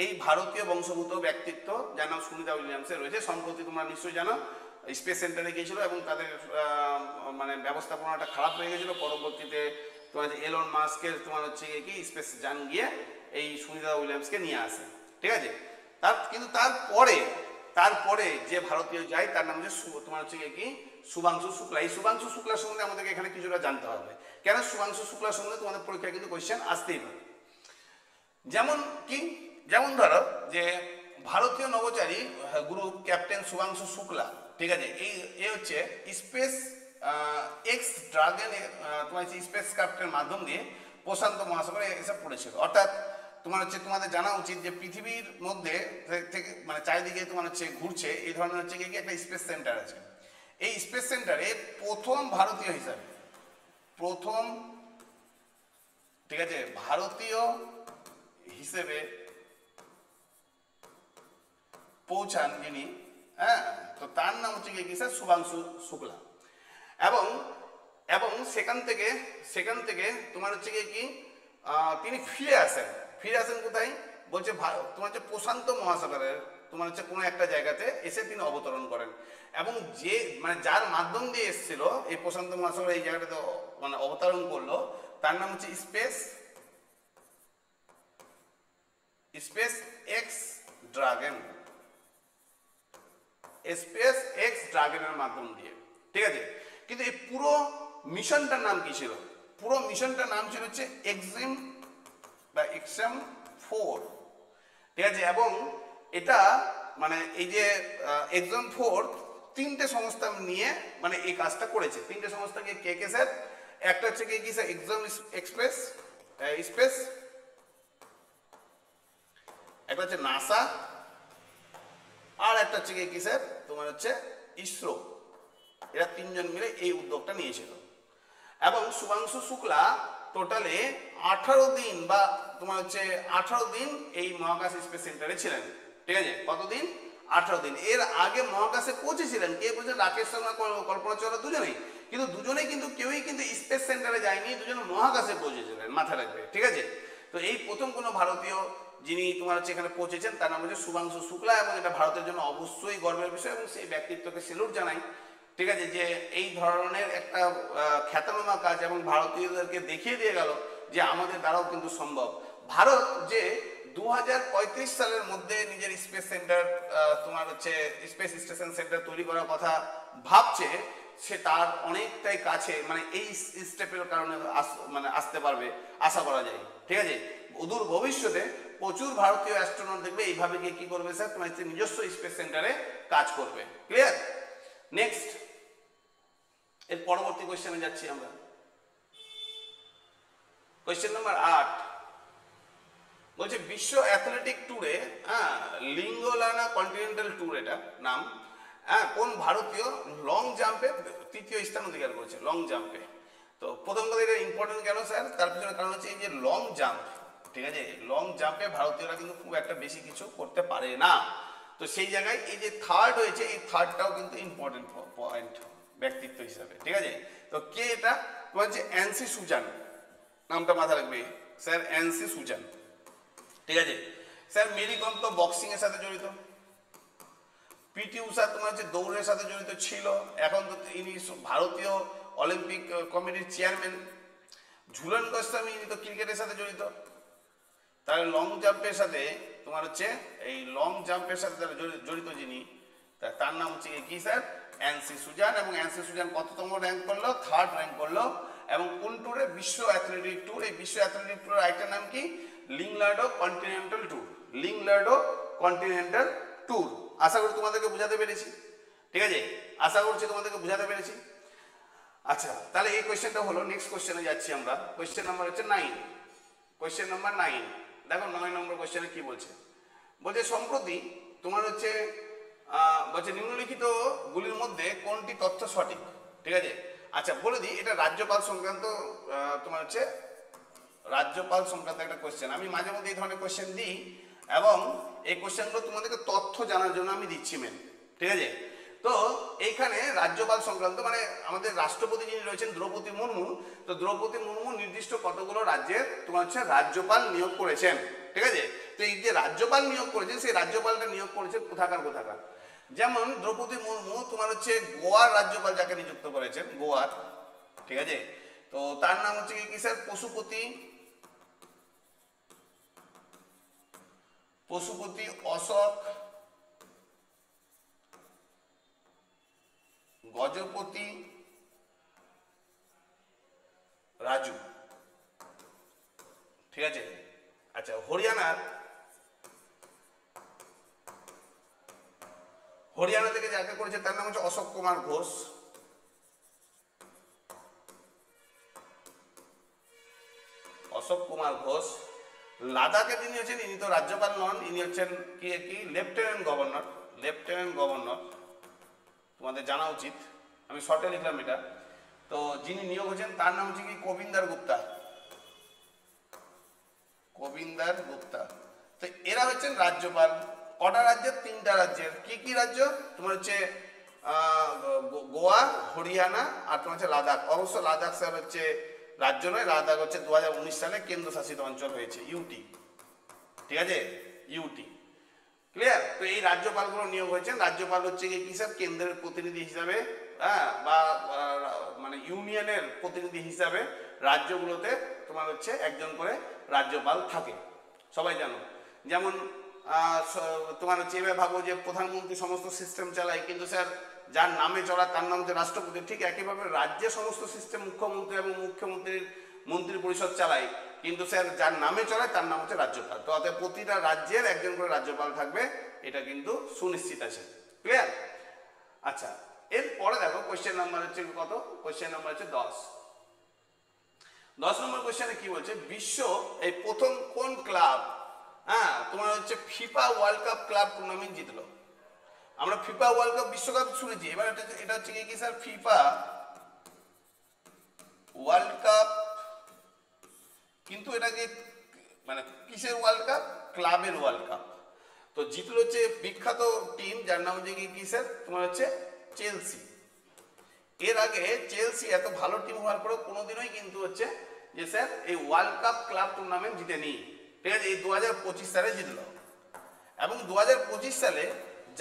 এই ভারতীয় বংশোদ্ভূত ব্যক্তিত্ব যার নাম সুনিতা উইলিয়ামসের রয়েছে। সম্প্রতি তোমরা নিশ্চয়ই জানো স্পেস সেন্টারে গিয়েছিল এবং তাদের মানে ব্যবস্থাপনাটা খারাপ হয়ে গেছিল। পরবর্তীতে তোমার এলন মাস্কের তোমার হচ্ছে কি স্পেস যান গিয়ে এই সুনিতা উইলিয়ামসকে নিয়ে আসে। ঠিক আছে, কিন্তু তারপরে যে ভারতীয় যায় তার নাম হচ্ছে তোমার হচ্ছে কি শুভাংশু শুক্লা। এই শুভাংশু শুক্লার সম্বন্ধে আমাদেরকে এখানে কিছুটা জানতে হবে, কেন শুভাংশু শুক্লার সম্বন্ধে তোমাদের পরীক্ষায় কিন্তু কোয়েশ্চেন আসতেই পারে। যেমন ধরো যে ভারতীয় নভোচারী গ্রুপ ক্যাপ্টেন শুভাংশু শুক্লা, ঠিক আছে, এই হচ্ছে স্পেস এক্স ড্রাগন তোমার হচ্ছে স্পেস ক্রাফটের মাধ্যম দিয়ে প্রশান্ত মহাসাগরে এসে পড়েছিল। অর্থাৎ তোমার হচ্ছে তোমাদের জানা উচিত যে পৃথিবীর মধ্যে থেকে মানে চারিদিকে তোমার হচ্ছে ঘুরছে এই ধরনের হচ্ছে কি একটা স্পেস সেন্টার আছে। এই স্পেস সেন্টারে প্রথম ভারতীয় হিসেবে পৌঁছান যিনি, হ্যাঁ, তো তার নাম হচ্ছে কি স্যার শুভাংশু শুক্লা। এবং এবং সেখান থেকে তোমার হচ্ছে কি তিনি ফিরে আসেন কোথায় বলছে তোমার হচ্ছে প্রশান্ত মহাসাগরের তোমার হচ্ছে কোনো একটা জায়গাতে এসে তিনি অবতরণ করেন এবং যে মানে যার মাধ্যম দিয়ে এসেছিল এই প্রশান্ত মহাসাগর এই জায়গাটাতে মানে অবতরণ করলো তার নাম হচ্ছে space x dragon, space x ড্রাগনের মাধ্যম দিয়ে, ঠিক আছে। কিন্তু এই পুরো মিশনটার নাম কি ছিল? পুরো মিশনটার নাম ছিল হচ্ছে এক্সাম 4, ঠিক আছে। এবং এটা মানে এই যে এক্সাম 4 তিনটে সংস্থা নিয়ে মানে এই কাজটা করেছে। তিনটে সংস্থাকে কে স্যার? একটা হচ্ছে কি স্যার এক্সাম স্পেস, একটা হচ্ছে নাসা, আর একটা হচ্ছে কি স্যার তোমার হচ্ছে ইসরো। এরা তিনজন মিলে এই উদ্যোগটা নিয়েছিল এবং শুভাংশু শুক্লা টোটালে 18 দিন বা তোমার হচ্ছে 18 দিন এই মহাকাশ স্পেস সেন্টারে ছিলেন, ঠিক আছে। কতদিন? 18 দিন। এর আগে মহাকাশে পৌঁছেছিলেন কে বলছেন? রাকেশ শর্মা, কল্পনা চাওলা, দুজনেই। কিন্তু দুজনেই কিন্তু কেউই কিন্তু স্পেস সেন্টারে যায়নি, দুজনে মহাকাশে পৌঁছেছিলেন, মাথায় রাখবে, ঠিক আছে। তো এই প্রথম কোনো ভারতীয় যিনি তোমার হচ্ছে এখানে পৌঁছেছেন তার নাম হচ্ছে শুভাংশু শুক্লা এবং এটা ভারতের জন্য অবশ্যই গর্বের বিষয় এবং সেই ব্যক্তিত্বকে স্যালুট জানাই, ঠিক আছে, যে এই ধরনের একটা খ্যাতনামা কাজ এবং ভারতীয়দেরকে দেখিয়ে দিয়ে গেল যে আমাদের দ্বারাও কিন্তু সম্ভব। ভারত যে 2035 সালের মধ্যে নিজের স্পেস সেন্টার তোমার হচ্ছে স্পেস স্টেশন সেন্টার তৈরি করার কথা ভাবছে, সে তার অনেকটাই কাছে মানে এই স্টেপের কারণে মানে আসতে পারবে আশা করা যায়, ঠিক আছে। অদূর ভবিষ্যতে প্রচুর ভারতীয় অ্যাস্ট্রোনট দেখবে এইভাবে কি করবে স্যার তোমার নিজস্ব স্পেস সেন্টারে কাজ করবে। ক্লিয়ার? নেক্সট এর পরবর্তী কোশ্চেনে যাচ্ছি আমরা। কোশ্চেন নাম্বার 8 বলছে বিশ্ব অ্যাথলেটিক ট্যুরে লিঙ্গোলানা কন্টিনেন্টাল ট্যুর এটা নাম, কোন ভারতীয় লং জাম্পে তৃতীয় স্থান অধিকার করেছে? লং জাম্পে। তো প্রথম কথা এটা ইম্পর্টেন্ট কেন স্যার? তার পিছনে কারণ হচ্ছে এই যে লং জাম্প, ঠিক আছে। লং জাম্পে ভারতীয়রা কিন্তু খুব একটা বেশি কিছু করতে পারে না। তো সেই জায়গায় এই যে থার্ড হয়েছে, এই থার্ডটাও কিন্তু ইম্পর্টেন্ট পয়েন্ট ব্যক্তিত্ব হিসাবে, ঠিক আছে। তো কে এটা? তোমার হচ্ছে এনসি সুজান, নামটা মাথায় রাখবে স্যার, এনসি সুজান, ঠিক আছে। স্যার মেরি কম তো বক্সিং এর সাথে জড়িত, পিটি উষা তোমার হচ্ছে দৌড়ের সাথে জড়িত ছিল, এখন তো ইনি ভারতীয় অলিম্পিক কমিটির চেয়ারম্যান। ঝুলন গোস্বামী ইনি তো ক্রিকেটের সাথে জড়িত। তাহলে লং জাম্পের সাথে তোমার হচ্ছে এই লং জাম্পের সাথে যারা জড়িত যিনি তার নাম হচ্ছে কি স্যার? এনসি সুজান। এবং এনসি সুজান কততম র্যাঙ্ক করলো? থার্ড র্যাঙ্ক করলো। এবং কোন ট্যুরে? বিশ্ব অ্যাথলেটিক ট্যুর। এই বিশ্ব অ্যাথলেটিক ট্যুরের আরেকটা নাম কি? লিংলার্ডো কন্টিনেন্টাল ট্যুর, লিংলার্ডো কন্টিনেন্টাল ট্যুর। আশা করি তোমাদেরকে বোঝাতে পেরেছি, ঠিক আছে। আশা করছি তোমাদেরকে বোঝাতে পেরেছি। আচ্ছা তাহলে এই কোয়েশ্চেনটা হলো। নেক্সট কোয়েশ্চেনে যাচ্ছি আমরা। কোয়েশ্চেন নাম্বার হচ্ছে 9। কোয়েশ্চেন নাম্বার 9 দেখো 9 নম্বর কোয়েশ্চেনে কি বলছে? বলছে সম্প্রতি তোমার হচ্ছে বলছে নিম্নলিখিত গুলির মধ্যে কোনটি তথ্য সঠিক, ঠিক আছে। আচ্ছা বলে দিই, এটা রাজ্যপাল সংক্রান্ত তোমার হচ্ছে রাজ্যপাল সংক্রান্ত একটা কোয়েশ্চেন। আমি মাঝে মধ্যে এই ধরনের কোয়েশ্চেন দিই এবং এই কোয়েশ্চেনগুলো তোমাদেরকে তথ্য জানার জন্য আমি দিচ্ছি মেন, ঠিক আছে। তো এইখানে রাজ্যপাল সংক্রান্ত মানে আমাদের রাষ্ট্রপতি যিনি রয়েছেন দ্রৌপদী মুর্মু, তো দ্রৌপদী মুর্মু নির্দিষ্ট কতগুলো রাজ্যের তোমার হচ্ছে রাজ্যপাল নিয়োগ করেছেন, ঠিক আছে। তো এই যে রাজ্যপাল নিয়োগ করেছেন সেই রাজ্যপালটা নিয়োগ করেছেন কোথাকার। যেমন দ্রৌপদী মুর্মু তোমার হচ্ছে গোয়ার রাজ্যপাল যাকে নিযুক্ত করেছেন, গোয়ার, ঠিক আছে। তো তার নাম হচ্ছে কি স্যার? পশুপতি অশোক গজপতি রাজু, ঠিক আছে। আচ্ছা হরিয়ানা থেকে যাকে করেছে তার নাম হচ্ছে অশোক কুমার ঘোষ। অশোক কুমার ঘোষ। লাদাখে যিনি হচ্ছেন ইনি তো রাজ্যপাল নন, ইনি হচ্ছেন কি লেফটেন্যান্ট গভর্নর। লেফটেন্যান্ট গভর্নর তোমাদের জানা উচিত, আমি শর্টে লিখলাম এটা। তো যিনি নিয়োগ হচ্ছেন তার নাম হচ্ছে কি কবিন্দার গুপ্তা। কবিন্দার গুপ্তা। তো এরা হচ্ছেন রাজ্যপাল। কটা রাজ্যের? 3টা রাজ্যের। কি কি রাজ্য? তোমার হচ্ছে গোয়া, হরিয়ানা আর তোমার হচ্ছে লাদাখ। অবশ্য লাদাখ স্যার হচ্ছে রাজ্য নয়, লাদাখ হচ্ছে 2019 সালে কেন্দ্রশাসিত অঞ্চল হয়েছে, ইউটি। ঠিক আছে, ইউটি ক্লিয়ার। তো এই রাজ্যপালগুলো নিয়োগ হয়েছেন। রাজ্যপাল হচ্ছে কি স্যার কেন্দ্রের প্রতিনিধি হিসাবে, হ্যাঁ, বা মানে ইউনিয়নের প্রতিনিধি হিসাবে রাজ্যগুলোতে তোমার হচ্ছে একজন করে রাজ্যপাল থাকে, সবাই জানো। যেমন তোমার হচ্ছে এভাবে ভাবো যে প্রধানমন্ত্রী সমস্ত সিস্টেম চালায়, কিন্তু স্যার যার নামে চলা তার নাম হচ্ছে রাষ্ট্রপতি। ঠিক একইভাবে রাজ্যের সমস্ত সিস্টেম মুখ্যমন্ত্রী এবং মুখ্যমন্ত্রীর মন্ত্রী পরিষদ চালায়, কিন্তু স্যার যার নামে চলায় তার নাম হচ্ছে রাজ্যপাল। তো অতএব প্রতিটা রাজ্যের একজন করে রাজ্যপাল থাকবে, এটা কিন্তু সুনিশ্চিত আছে। ক্লিয়ার? আচ্ছা, এরপরে দেখো কোয়েশ্চেন নাম্বার হচ্ছে কত? কোয়েশ্চেন নাম্বার হচ্ছে 10 নম্বর কোয়েশ্চেনে কি বলছে, বিশ্ব এই প্রথম কোন ক্লাব, হ্যাঁ, তোমার হচ্ছে FIFA world cup club tournament জিতলো? আমরা ফিফা ওয়ার্ল্ড কাপ বিশ্বকাপ শুনেছি, এবার এটা হচ্ছে কি স্যার ফিফা ওয়ার্ল্ড কাপ, কিন্তু এটাকে মানে কিসের ওয়ার্ল্ড কাপ? ক্লাবের ওয়ার্ল্ড কাপ। তো জিতলো হচ্ছে বিখ্যাত টিম যার নাম হচ্ছে কি স্যার তোমার হচ্ছে চেলসি। এর আগে চেলসি এত ভালো টিম হওয়ার পরেও কোনোদিনই কিন্তু হচ্ছে যে স্যার এই ওয়ার্ল্ড কাপ ক্লাব টুর্নামেন্ট জিতেনি। ঠিক আছে, এই 2025 সালে জিতলো, এবং 2025 সালে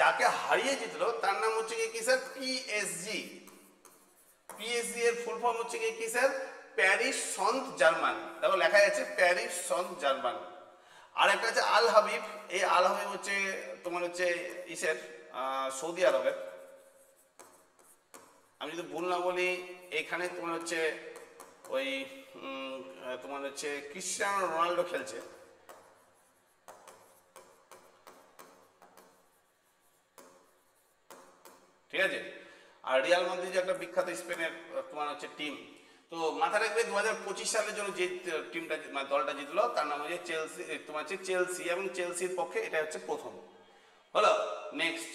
যাকে হারিয়ে জিতলো তার নাম হচ্ছে কি স্যার পিএসজি। পিএসজি এর ফুল ফর্ম হচ্ছে কি স্যার প্যারিস সন্ত জার্মান। দেখো লেখা আছে প্যারিস সন্ত জার্মান। আর একটা আছে আল হাবিব। এই আল হাবিব হচ্ছে তোমার হচ্ছে ইসের সৌদি আরবের। আমি যদি ভুল না বলি এখানে তোমার হচ্ছে ওই তোমার হচ্ছে ক্রিস্টিয়ানো রোনাল্ডো খেলছে। ঠিক আছে, আর রিয়াল মাদ্রিদ যে একটা বিখ্যাত স্পেনের তোমার হচ্ছে টিম। তো মাথা রাখবে 2025 সালের জন্য যে টিমটা মানে দলটা জিতলো তার নাম হচ্ছে চেলসি, তোমার হচ্ছে চেলসি, এবং চেলসির পক্ষে এটা হচ্ছে প্রথম হলো। নেক্সট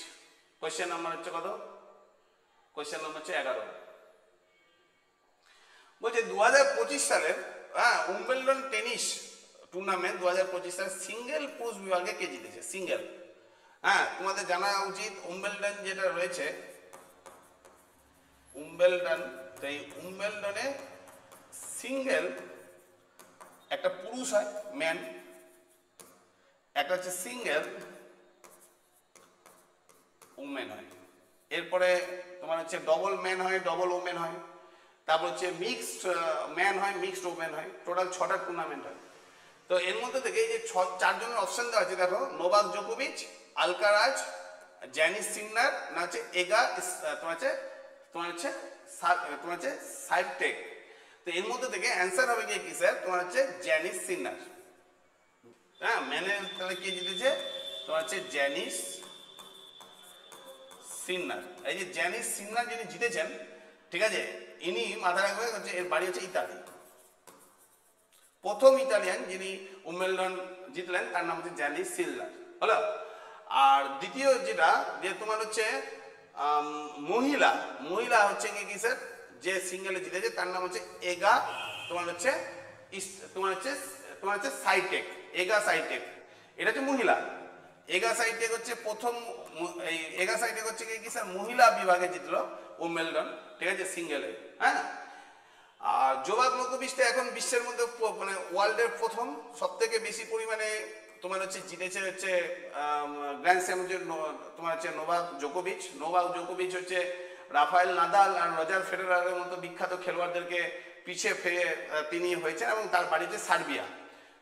কোয়েশ্চেন নাম্বার হচ্ছে কত? কোয়েশ্চেন নাম্বার হচ্ছে 11। বলছে 2025 সালের উইম্বলডন টেনিস টুর্নামেন্ট 2025 সালে সিঙ্গেল পুরুষ বিভাগে কে জিতেছে? সিঙ্গেল। হ্যাঁ, তোমাদের জানা উচিত উইম্বলডন যেটা রয়েছে, উইম্বলডন, এই উইম্বলডনে সিঙ্গেল একটা পুরুষ হয় ম্যান, একটা হচ্ছে সিঙ্গেল উমেন হয়। এরপরে তোমার হচ্ছে ডবল ম্যান হয়, ডবল ওমেন হয়, তারপর হচ্ছে মিক্সড ম্যান হয়, মিক্সড ওমেন হয়। টোটাল 6টা টুর্নামেন্ট হয়। তো এর মধ্যে থেকে এই যে 4জনের অপশন দেওয়া আছে দেখো, নোভাক জোকোভিচ, আলকারাজ, জ্যানিস সিন্নার, না হচ্ছে এগা তোমার হচ্ছে সাইটেক। তো এর মধ্যে থেকে অ্যান্সার হবে কি স্যার তোমার হচ্ছে জ্যানিস সিন্নার। হ্যাঁ, ম্যানের তাহলে কে জিতেছে? তোমার হচ্ছে জ্যানিস সিন্নার। এই যে জ্যানিস সিন্নার যিনি জিতেছেন, ঠিক আছে, ইনি মাথা রাখবে হচ্ছে এর বাড়ি হচ্ছে ইতালি। প্রথম ইতালিয়ান যিনি উইম্বলডন জিতলেন তার নাম হচ্ছে জ্যানিস সিন্নার হলো। আর দ্বিতীয় যেটা যে তোমার হচ্ছে মহিলা হচ্ছে কি স্যার যে সিঙ্গেলে জিতেছে তার নাম হচ্ছে এগা তোমার হচ্ছে সাইটেক, এগা সাইটেক। এটা হচ্ছে মহিলা। এগা সাইটেক হচ্ছে প্রথম, এই এগা সাইটেক হচ্ছে কি স্যার মহিলা বিভাগে জিতলো উইম্বলডন, ঠিক আছে, সিঙ্গেলে। হ্যাঁ, আর জোভাক জোকোভিচটা এখন বিশ্বের মধ্যে মানে ওয়ার্ল্ডের প্রথম সব থেকে বেশি পরিমাণে তোমার হচ্ছে জিতেছে হচ্ছে গ্র্যান্ড স্ল্যাম তোমার হচ্ছে নোভাক জোকোভিচ হচ্ছে রাফায়েল নাদাল আর রজার ফেডারারের মতো বিখ্যাত খেলোয়াড়দেরকে পিছিয়ে ফেলে তিনি হয়েছেন, এবং তার বাড়ি হচ্ছে সার্বিয়া।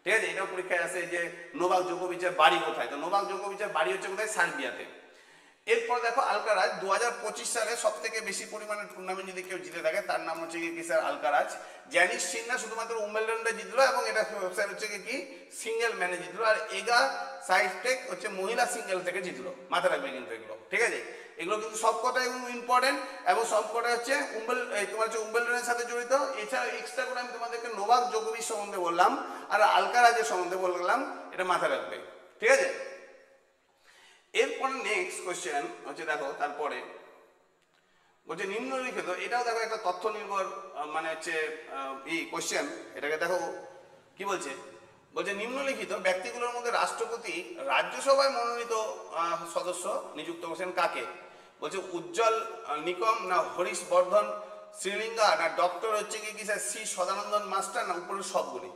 ঠিক আছে, এটাও পরীক্ষায় আছে যে নোভাক জোকোভিচের বাড়ি কোথায়। তো নোভাক জোকোভিচের বাড়ি হচ্ছে কোথায়? সার্বিয়াতে। এরপর দেখো আলকারাজ 2025 সালে সব থেকে বেশি পরিমাণে টুর্নামেন্ট যদি কেউ জিতে থাকে তার নাম হচ্ছে কি স্যার আলকারাজ। জ্যানিস সিন্নার শুধুমাত্র উইম্বলডনটা জিতলো, এবং এটা স্যার হচ্ছে কি সিঙ্গেল ম্যানে জিতলো। আর এগা সাইটেক হচ্ছে মহিলা সিঙ্গেল থেকে জিতলো। মাথা রাখবে কিন্তু এগুলো, ঠিক আছে, এগুলো কিন্তু সব কটাই ইম্পর্টেন্ট, এবং সব কটা হচ্ছে তোমার হচ্ছে উইম্বলডনের সাথে জড়িত। এছাড়া এক্সট্রা করে আমি তোমাদেরকে নোভাক জোকোভিচ সম্বন্ধে বললাম আর আলকারাজের সম্বন্ধে বললাম, এটা মাথা রাখবে, ঠিক আছে। এরপরে নেক্সট কোয়েশ্চেন হচ্ছে দেখো, তারপরে বলছে নিম্নলিখিত, এটাও দেখো একটা তথ্য নির্ভর মানে হচ্ছে এই কোয়েশ্চেন। এটাকে দেখো কি বলছে, বলছে নিম্নলিখিত ব্যক্তিগুলোর মধ্যে রাষ্ট্রপতি রাজ্যসভায় মনোনীত সদস্য নিযুক্ত করেছেন কাকে? বলছে উজ্জ্বল নিকম না হরিশ বর্ধন শ্রীলিঙ্গা না ডক্টর হচ্ছে কি স্যার সি সদানন্দন মাস্টার না উপরের সবগুলি?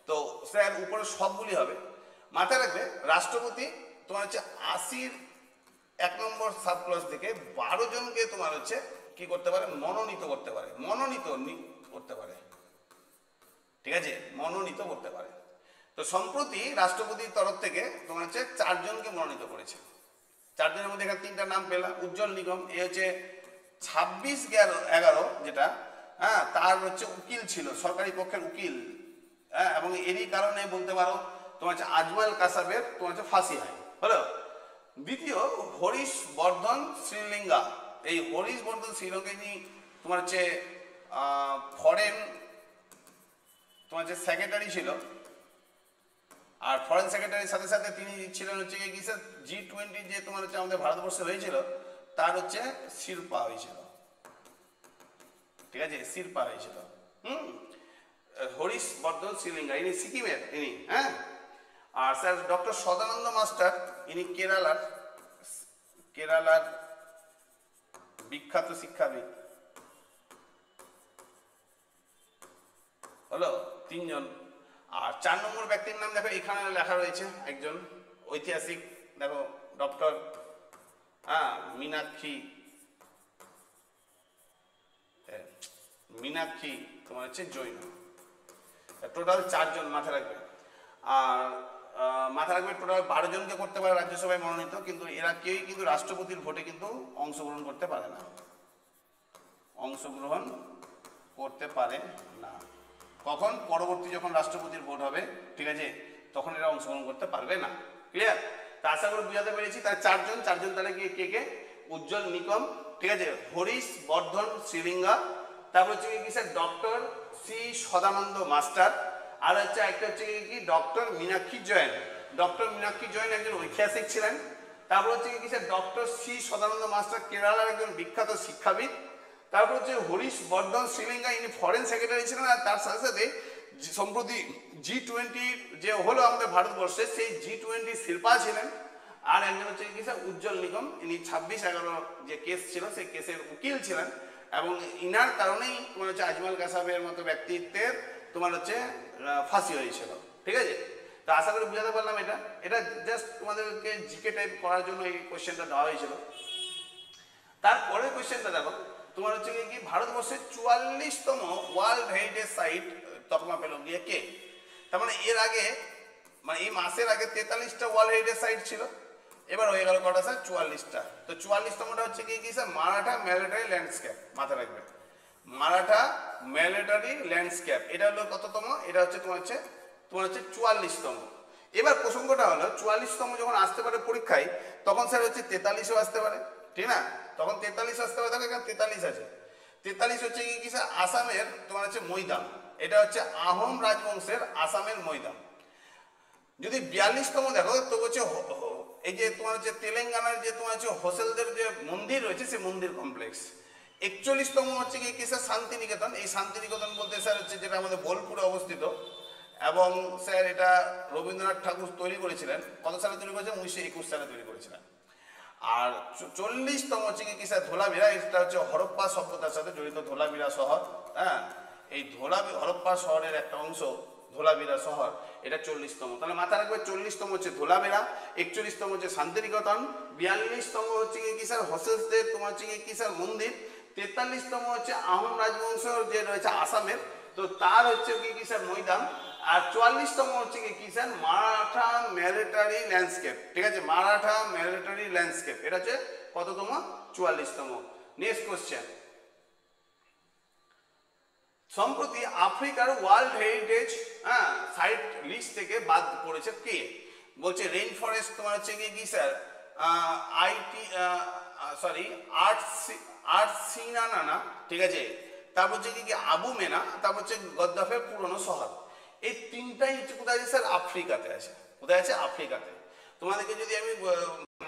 তো স্যার উপরের সবগুলি হবে। মাথায় রাখবে রাষ্ট্রপতি তোমার হচ্ছে 80 1 নম্বর সাব ক্লজ থেকে 12 জনকে তোমার হচ্ছে কি করতে পারে, মনোনীত করতে পারে, করতে পারে, ঠিক আছে, মনোনীত করতে পারে। তো সম্প্রতি রাষ্ট্রপতির তরফ থেকে তোমার হচ্ছে 4 জনকে মনোনীত করেছে। 4 জনের মধ্যে এখানে 3টা নাম পেলাম। উজ্জ্বল নিগম এ হচ্ছে 26/11 যেটা, হ্যাঁ, তার হচ্ছে উকিল ছিল, সরকারি পক্ষের উকিল, হ্যাঁ, এবং এরই কারণে বলতে পারো তোমার হচ্ছে আজমাল কাসাবের তোমার হচ্ছে ফাঁসি হয়, হলো। দ্বিতীয় হরিশ বর্ধন শ্রীলিঙ্গা, এই হরিশ বর্ধন শ্রীলঙ্কা ইনি তোমার হচ্ছে ফরেন তোমার হচ্ছে সেক্রেটারি ছিল, আর ফরেন সেক্রেটারির সাথে সাথে তিনি ছিলেন হচ্ছে কি স্যার G20 যে তোমার হচ্ছে আমাদের ভারতবর্ষে হয়েছিল তার হচ্ছে শিরপা হয়েছিল, ঠিক আছে, শিরপা হয়েছিল। হরিশ বর্ধন শ্রীলিঙ্গা ইনি সিকিমের ইনি, হ্যাঁ। আর স্যার ডক্টর সদানন্দ মাস্টার ইনি কেরালার বিখ্যাত শিক্ষাবিদ, হলো 3 জন। আর 4 নম্বর ব্যক্তির নাম দেখো এখানে লেখা রয়েছে, একজন ঐতিহাসিক, দেখো ডক্টর মীনাক্ষী তোমার হচ্ছে জৈন। টোটাল 4 জন মাথায় রাখবে। আর মাথায় রাখবে টোটাল 12 জনকে করতে পারে রাজ্যসভায় মনোনীত, কিন্তু এরা কেউই কিন্তু রাষ্ট্রপতির ভোটে কিন্তু অংশগ্রহণ করতে পারে না, অংশগ্রহণ করতে পারে না। কখন? পরবর্তী যখন রাষ্ট্রপতির ভোট হবে, ঠিক আছে, তখন এরা অংশগ্রহণ করতে পারবে না। ক্লিয়ার? তা আশা করে বুঝাতে পেরেছি। তার 4 জন তাহলে কে? উজ্জ্বল নিকম, ঠিক আছে, হরিশ বর্ধন শ্রীলিঙ্গা, তারপর হচ্ছে কি sir doctor C Sadananda Master, আর হচ্ছে একটা হচ্ছে কি ডক্টর মীনাক্ষী জৈন। ডক্টর মীনাক্ষী জৈন একজন ঐতিহাসিক ছিলেন। তারপর হচ্ছে কি sir doctor C Sadananda Master কেরালার একজন বিখ্যাত শিক্ষাবিদ। তারপর হচ্ছে হরিশ বর্ধন শ্রীলিঙ্গা ইনি ফরেন সেক্রেটারি ছিলেন। আর তার সাথে সাথে সম্প্রতি G20 যে হলো আমাদের ভারতবর্ষে, সেই G20 শিরপা ছিলেন। আর একজন হচ্ছে কি স্যার উজ্জ্বল নিগম, ইনি 26/11 যে কেস ছিল সেই কেসের উকিল ছিলেন, এবং ইনার কারণেই তোমার হচ্ছে আজমাল কাসাবের মতো ব্যক্তিত্বের তোমার হচ্ছে ফাঁসি হয়েছিল, ঠিক আছে। তো আশা করি বুঝাতে পারলাম। এটা জাস্ট তোমাদেরকে জিকে টাইপ করার জন্য এই কোশ্চেনটা দেওয়া হয়েছিল। তারপরের কোশ্চেনটা দেখো, তোমার হচ্ছে কি ভারতবর্ষের 44তম ওয়ার্ল্ড হেরিটেজ সাইট তকমা পেল গিয়ে কে? তার মানে এর আগে, মানে এই মাসের আগে 43টা ওয়ার্ল্ড হেরিটেজ সাইট ছিল, এবার হয়ে গেল কটা স্যার? 44টা। তো 44তমটা হচ্ছে কি স্যার মারাঠা মিলিটারি ল্যান্ডস্কেপ। মাথায় রাখবে মারাঠা মিলিটারি ল্যান্ডস্কেপ, এটা হলো কততম? এটা হচ্ছে তোমার হচ্ছে 44তম। এবার প্রসঙ্গটা হলো 44তম যখন আসতে পারে পরীক্ষায়, তখন স্যার হচ্ছে 43ও আসতে পারে, ঠিক না? তখন 43 আসতে পারে, দেখো এখানে 43 আছে। 43 হচ্ছে কি স্যার আসামের তোমার হচ্ছে মৈদাম, এটা হচ্ছে আহোম রাজবংশের আসামের মৈদাম। যদি 42তম দেখো তো হচ্ছে এই যে তোমার হচ্ছে তেলেঙ্গানার যে তোমার হচ্ছে হোসেলদের যে মন্দির রয়েছে সেই মন্দির কমপ্লেক্স। 41তম হচ্ছে কি স্যার শান্তিনিকেতন। এই শান্তিনিকেতন বলতে স্যার হচ্ছে যেটা আমাদের বোলপুরে অবস্থিত, এবং স্যার এটা রবীন্দ্রনাথ ঠাকুর তৈরি করেছিলেন। কত সালে তৈরি করেছিলেন? 1921 সালে তৈরি করেছিলেন। আর 40তম হচ্ছে কি স্যার ধোলাভিরা, এটা হচ্ছে হরপ্পা সভ্যতার সাথে জড়িত ধোলাভিরা শহর, হ্যাঁ। এই হরপ্পা শহরের একটা অংশ ধোলাভিরা শহর, এটা 40তম। তাহলে মাথা রাখবে 40তম হচ্ছে ধোলাভিরা, 41তম হচ্ছে শান্তিনিকেতন, 42তম হচ্ছে কি স্যার হোসেলসদের তোমার হচ্ছে কি স্যার মন্দির, 43তম হচ্ছে আহোম রাজবংশ যে রয়েছে আসামের, তো তার হচ্ছে কি স্যার মৈদাম, আর 44তম হচ্ছে কি স্যার মারাঠা মিলিটারি ল্যান্ডস্কেপ, ঠিক আছে, মারাঠা মিলিটারি ল্যান্ডস্কেপ। এটা হচ্ছে কততম? 44তম। নেক্সট কোশ্চেন, সম্প্রতি আফ্রিকার ওয়ার্ল্ড হেরিটেজ সাইট লিস্ট থেকে বাদ পড়েছে কে? বলছে রেইন ফরেস্ট তোমার হচ্ছে কি স্যার আর্টসিনানা, ঠিক আছে, তারপর হচ্ছে কি আবু মেনা, তারপর হচ্ছে গদ্দাফের পুরনো শহর। এই 3টাই হচ্ছে কোথায় আছে স্যার? আফ্রিকাতে আছে। কোথায় আছে? আফ্রিকাতে। তোমাদেরকে যদি আমি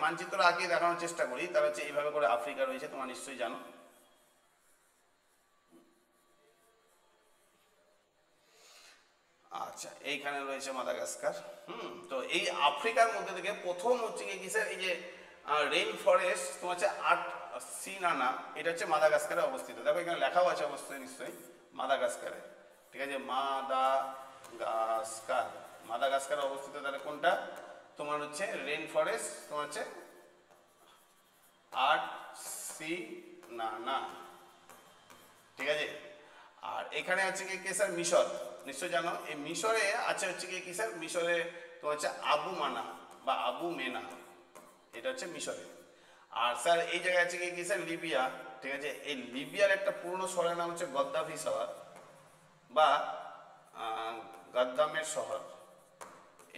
মানচিত্র আঁকিয়ে দেখানোর চেষ্টা করি, তাহলে হচ্ছে এইভাবে করে আফ্রিকা রয়েছে, তোমরা নিশ্চয়ই জানো। আচ্ছা, এইখানে রয়েছে মাদাগাস্কার। তো এই আফ্রিকার মধ্যে থেকে প্রথম হচ্ছে কি স্যার এই যে রেইন ফরেস্ট তোমার হচ্ছে সিনানা, এটা হচ্ছে মাদাগাস্কারে অবস্থিত। দেখো এখানে লেখাও আছে অবশ্যই নিশ্চয়ই মাদাগাস্কারে, ঠিক আছে, মাদাগাস্কার, মাদাগাস্কারে অবস্থিত। তাহলে কোনটা তোমার হচ্ছে রেন ফরেস্ট, তোমার হচ্ছে আর্সিনানা, ঠিক আছে। আর এখানে আছে কি স্যার মিশর, নিশ্চয় জানো। এই মিশরে আছে হচ্ছে কি স্যার, মিশরে তোমার হচ্ছে আবু মানা বা আবু মেনা, এটা হচ্ছে মিশরে। আর স্যার এই জায়গায় আছে কি স্যার লিবিয়া, ঠিক আছে। এই লিবিয়ার একটা পুরনো শহরের নাম হচ্ছে গদ্দাফি শহর বা গাদ্দামের শহর।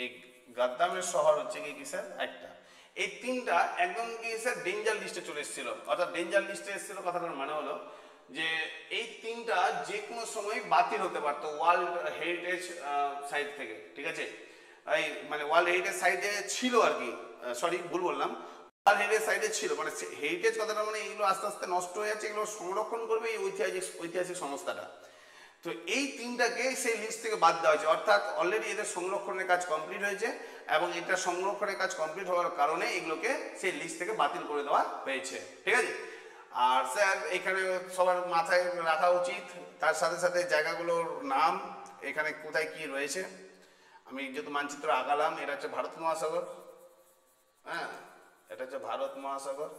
এই গাদ্দামের শহর হচ্ছে কি স্যার একটা। এই তিনটা একদম কি স্যার ডেঞ্জার লিস্টে চলে এসেছিল, অর্থাৎ ডেঞ্জার লিস্টে এসেছিল কথাটার মানে হলো যে এই তিনটা যে কোনো সময় বাতিল হতে পারতো ওয়ার্ল্ড হেরিটেজ সাইট থেকে, ঠিক আছে। এই মানে ওয়ার্ল্ড হেরিটেজ সাইটে ছিল আর কি, সরি ভুল বললাম, ওয়ার্ল্ড হেরিটেজ সাইটে ছিল, মানে হেরিটেজ কথাটা মানে এগুলো আস্তে আস্তে নষ্ট হয়ে যাচ্ছে, এগুলো সংরক্ষণ করবে এই ঐতিহাসিক সংস্থাটা। তো এই তিনটাকে সেই লিস্ট থেকে বাদ দেওয়া হয়েছে, অর্থাৎ অলরেডি এদের সংরক্ষণের কাজ কমপ্লিট হয়েছে এবং এটা সংরক্ষণের কাজ কমপ্লিট হওয়ার কারণে এগুলোকে সেই লিস্ট থেকে বাতিল করে দেওয়া হয়েছে, ঠিক আছে। আর স্যার এখানে সবার মাথায় রাখা উচিত, তার সাথে সাথে জায়গাগুলোর নাম এখানে কোথায় কি রয়েছে। আমি যেহেতু মানচিত্র আঁকালাম, এটা হচ্ছে ভারত মহাসাগর, হ্যাঁ, এটা হচ্ছে ভারত মহাসাগর।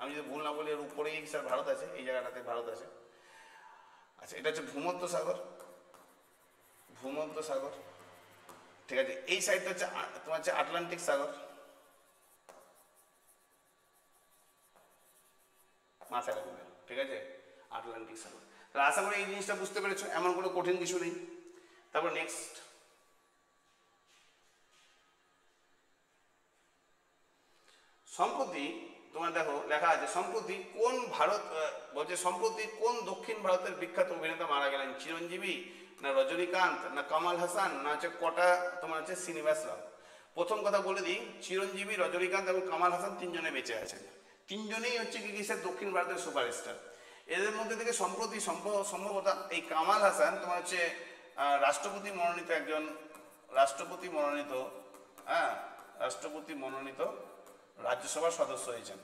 আমি যদি ভুল না বলি এর উপরেই স্যার ভারত আছে, এই জায়গাটাতে ভারত আছে। আচ্ছা, এটা হচ্ছে ভূমধ্য সাগর, ভূমধ্য সাগর, ঠিক আছে। এই সাইডটা হচ্ছে তোমার হচ্ছে আটলান্টিক সাগর, মাথায় রাখবে, ঠিক আছে, আটলান্টিক সাগর। তাহলে আশা করি এই জিনিসটা বুঝতে পেরেছো, এমন কোনো কঠিন কিছু নেই। তারপর নেক্সট, সম্প্রতি তোমার দেখো লেখা আছে সম্প্রতি কোন ভারত বলছে সম্প্রতি কোন দক্ষিণ ভারতের বিখ্যাত অভিনেতা মারা গেলেন, চিরঞ্জীবী না রজনীকান্ত না কামাল হাসান না হচ্ছে কটা তোমার হচ্ছে শ্রীনিবাস রাও। প্রথম কথা বলে দিই, চিরঞ্জীবী, রজনীকান্ত এবং কামাল হাসান তিনজনে বেঁচে আছেন, তিনজনেই হচ্ছে কি কিসের দক্ষিণ ভারতের সুপারস্টার। এদের মধ্যে থেকে সম্প্রতি সম্ভবত এই কামাল হাসান তোমার হচ্ছে রাষ্ট্রপতি মনোনীত একজন, রাষ্ট্রপতি মনোনীত, হ্যাঁ, রাষ্ট্রপতি মনোনীত রাজ্যসভার সদস্য হয়েছেন,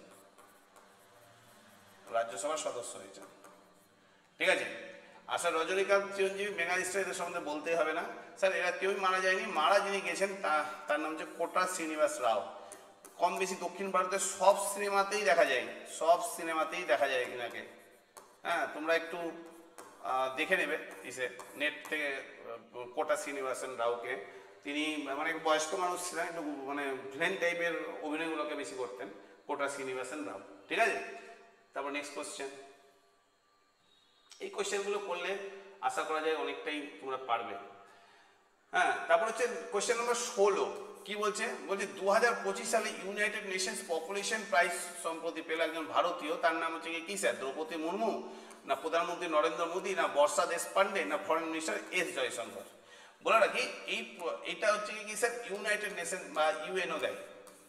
রাজ্যসভার সদস্য হয়েছেন, ঠিক আছে। আচ্ছা, রজনীকান্ত, চিরঞ্জীবী, মেগাস্টার এদের সম্বন্ধে বলতেই হবে না স্যার, এরা কেউই মারা যায়নি। মারা যিনি গেছেন তার নাম হচ্ছে কোটা শ্রীনিবাস রাও। কম বেশি দক্ষিণ ভারতের সব সিনেমাতেই দেখা যায়, সব সিনেমাতেই দেখা যায় এনাকে, হ্যাঁ, তোমরা একটু দেখে নেবে ইসে নেট থেকে কোটা শ্রীনিবাসন রাওকে। তিনি মানে বয়স্ক মানুষ ছিলেন, একটু মানে ভিলেন টাইপের অভিনয়গুলোকে বেশি করতেন, কোটা শ্রীনিবাসন রাও, ঠিক আছে। তারপর নেক্সট কোশ্চেন, এই কোশ্চেনগুলো করলে আশা করা যায় অনেকটাই তোমরা পারবে, হ্যাঁ। তারপর হচ্ছে কোশ্চেন নম্বর 16, কি বলছে, বলছে 2025 সালে ইউনাইটেড নেশনস পপুলেশন প্রাইজ সম্প্রতি পেল একজন ভারতীয়, তার নাম হচ্ছে কি স্যার, দ্রৌপদী মুর্মু না প্রধানমন্ত্রী নরেন্দ্র মোদী না বর্ষা দেশপান্ডে না ফরেন মিনিস্টার এস জয়শঙ্কর। বলে রাখি এইটা হচ্ছে কি স্যার ইউনাইটেড নেশন বা ইউএনও দেয়,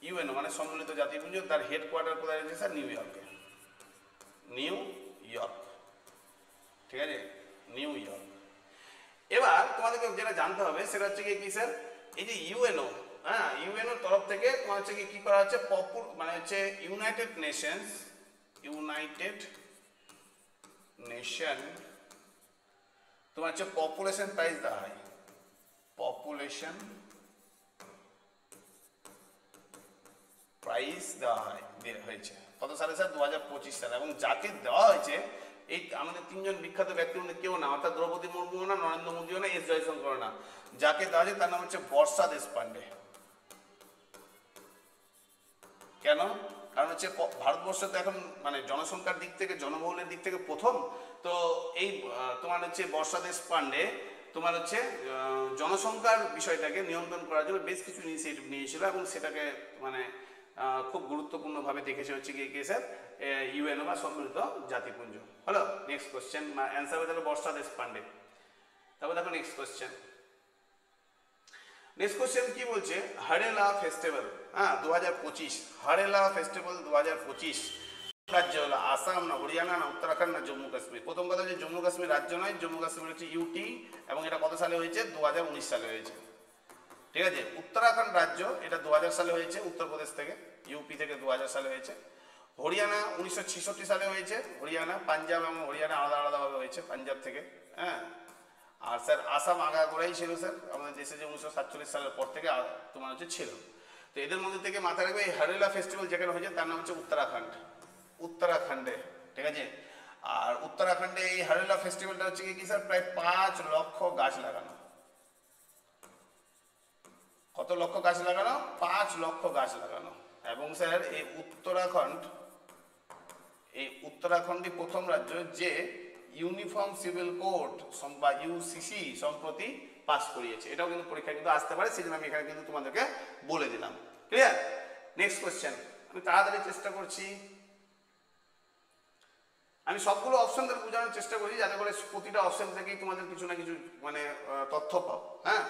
ইউএনও মানে সম্মিলিত জাতিপুঞ্জ, তার হেডকোয়ার্টার কোথায় রয়েছে স্যার, নিউ ইয়র্কে, নিউ ইয়র্ক, ঠিক আছে, নিউ ইয়র্ক। এবার তোমাদেরকে যেটা জানতে হবে সেটা হচ্ছে কি স্যার, এই যে ইউএনও, হ্যাঁ, ইউএনও তরফ থেকে তোমার হচ্ছে কি করা হচ্ছে, মানে হচ্ছে ইউনাইটেড নেশনস, ইউনাইটেড নেশন তোমার হচ্ছে পপুলেশন প্রাইজ দেওয়া হয়, পপুলেশন প্রাইজ দেওয়া হয়েছে কত সালে স্যার, 2025 সালে। এবং যাকে দেওয়া হয়েছে এই আমাদের তিনজন বিখ্যাত ব্যক্তির মধ্যে কেউ না, অর্থাৎ দ্রৌপদী মুর্মু না, নরেন্দ্র মোদীও না, এস জয়শঙ্কর না, যাকে দেওয়া হয়েছে তার নাম হচ্ছে বর্ষা দেশপান্ডে। কেন? কারণ হচ্ছে ভারতবর্ষ তো এখন মানে জনসংখ্যার দিক থেকে, জনবহুলের দিক থেকে প্রথম, তো এই তোমার হচ্ছে বর্ষা দেশপান্ডে তোমার হচ্ছে জনসংখ্যার বিষয়টাকে নিয়ন্ত্রণ করার জন্য বেশ কিছু ইনিশিয়েটিভ নিয়েছিল এবং সেটাকে মানে খুব গুরুত্বপূর্ণভাবে দেখেছে হচ্ছে কি স্যার ইউএনও বা সম্মিলিত জাতিপুঞ্জ। হলো নেক্সট কোশ্চেন, অ্যান্সার হয়ে যাবে বর্ষা দেশপান্ডে। তারপর দেখো নেক্সট কোশ্চেন, নেক্সট কোশ্চেন কি বলছে, হরেলা ফেস্টিভ্যাল, হ্যাঁ 2025, হরেলা ফেস্টিভ্যাল 2025 রাজ্য হলো আসাম না হরিয়ানা না উত্তরাখণ্ড না জম্মু কাশ্মীর। প্রথম কথা হচ্ছে জম্মু কাশ্মীর রাজ্য নয়, জম্মু কাশ্মীর হচ্ছে ইউটি এবং এটা কত সালে হয়েছে, 2019 সালে হয়েছে, ঠিক আছে। উত্তরাখণ্ড রাজ্য, এটা 2000 সালে হয়েছে, উত্তরপ্রদেশ থেকে, ইউপি থেকে 2000 সালে হয়েছে। হরিয়ানা 1966 সালে হয়েছে, হরিয়ানা, পাঞ্জাব এবং হরিয়ানা আলাদা আলাদাভাবে হয়েছে পাঞ্জাব থেকে, হ্যাঁ। আর স্যার আসাম আগাগোড়াই ছিল স্যার আমাদের দেশে, যে 1947 সালের পর থেকে তোমার হচ্ছে ছিল। তো এদের মধ্যে থেকে মাথায় রাখবে এই হারেলা ফেস্টিভ্যাল যেখানে হয়েছে তার নাম হচ্ছে উত্তরাখণ্ড, উত্তরাখণ্ডে, ঠিক আছে। আর উত্তরাখণ্ডে এই হারেলা ফেস্টিভ্যালটা হচ্ছে কি স্যার, প্রায় 5 লক্ষ গাছ লাগানো। কত লক্ষ গাছ লাগানো? 5 লক্ষ গাছ লাগানো। এবং স্যার এই উত্তরাখণ্ডই প্রথম রাজ্য যে ইউনিফর্ম সিভিল কোড বা ইউসিসি সম্প্রতি পাস করিয়েছে। এটাও কিন্তু পরীক্ষায় কিন্তু আসতে পারে, সেই জন্য আমি এখানে কিন্তু তোমাদেরকে বলে দিলাম। ক্লিয়ার? নেক্সট কোয়েশ্চেন, আমি তাড়াতাড়ি চেষ্টা করছি, আমি সবগুলো অপশন ধরে বোঝানোর চেষ্টা করি যাতে করে প্রতিটা অপশন থেকেই তোমাদের কিছু না কিছু মানে তথ্য পাও, হ্যাঁ।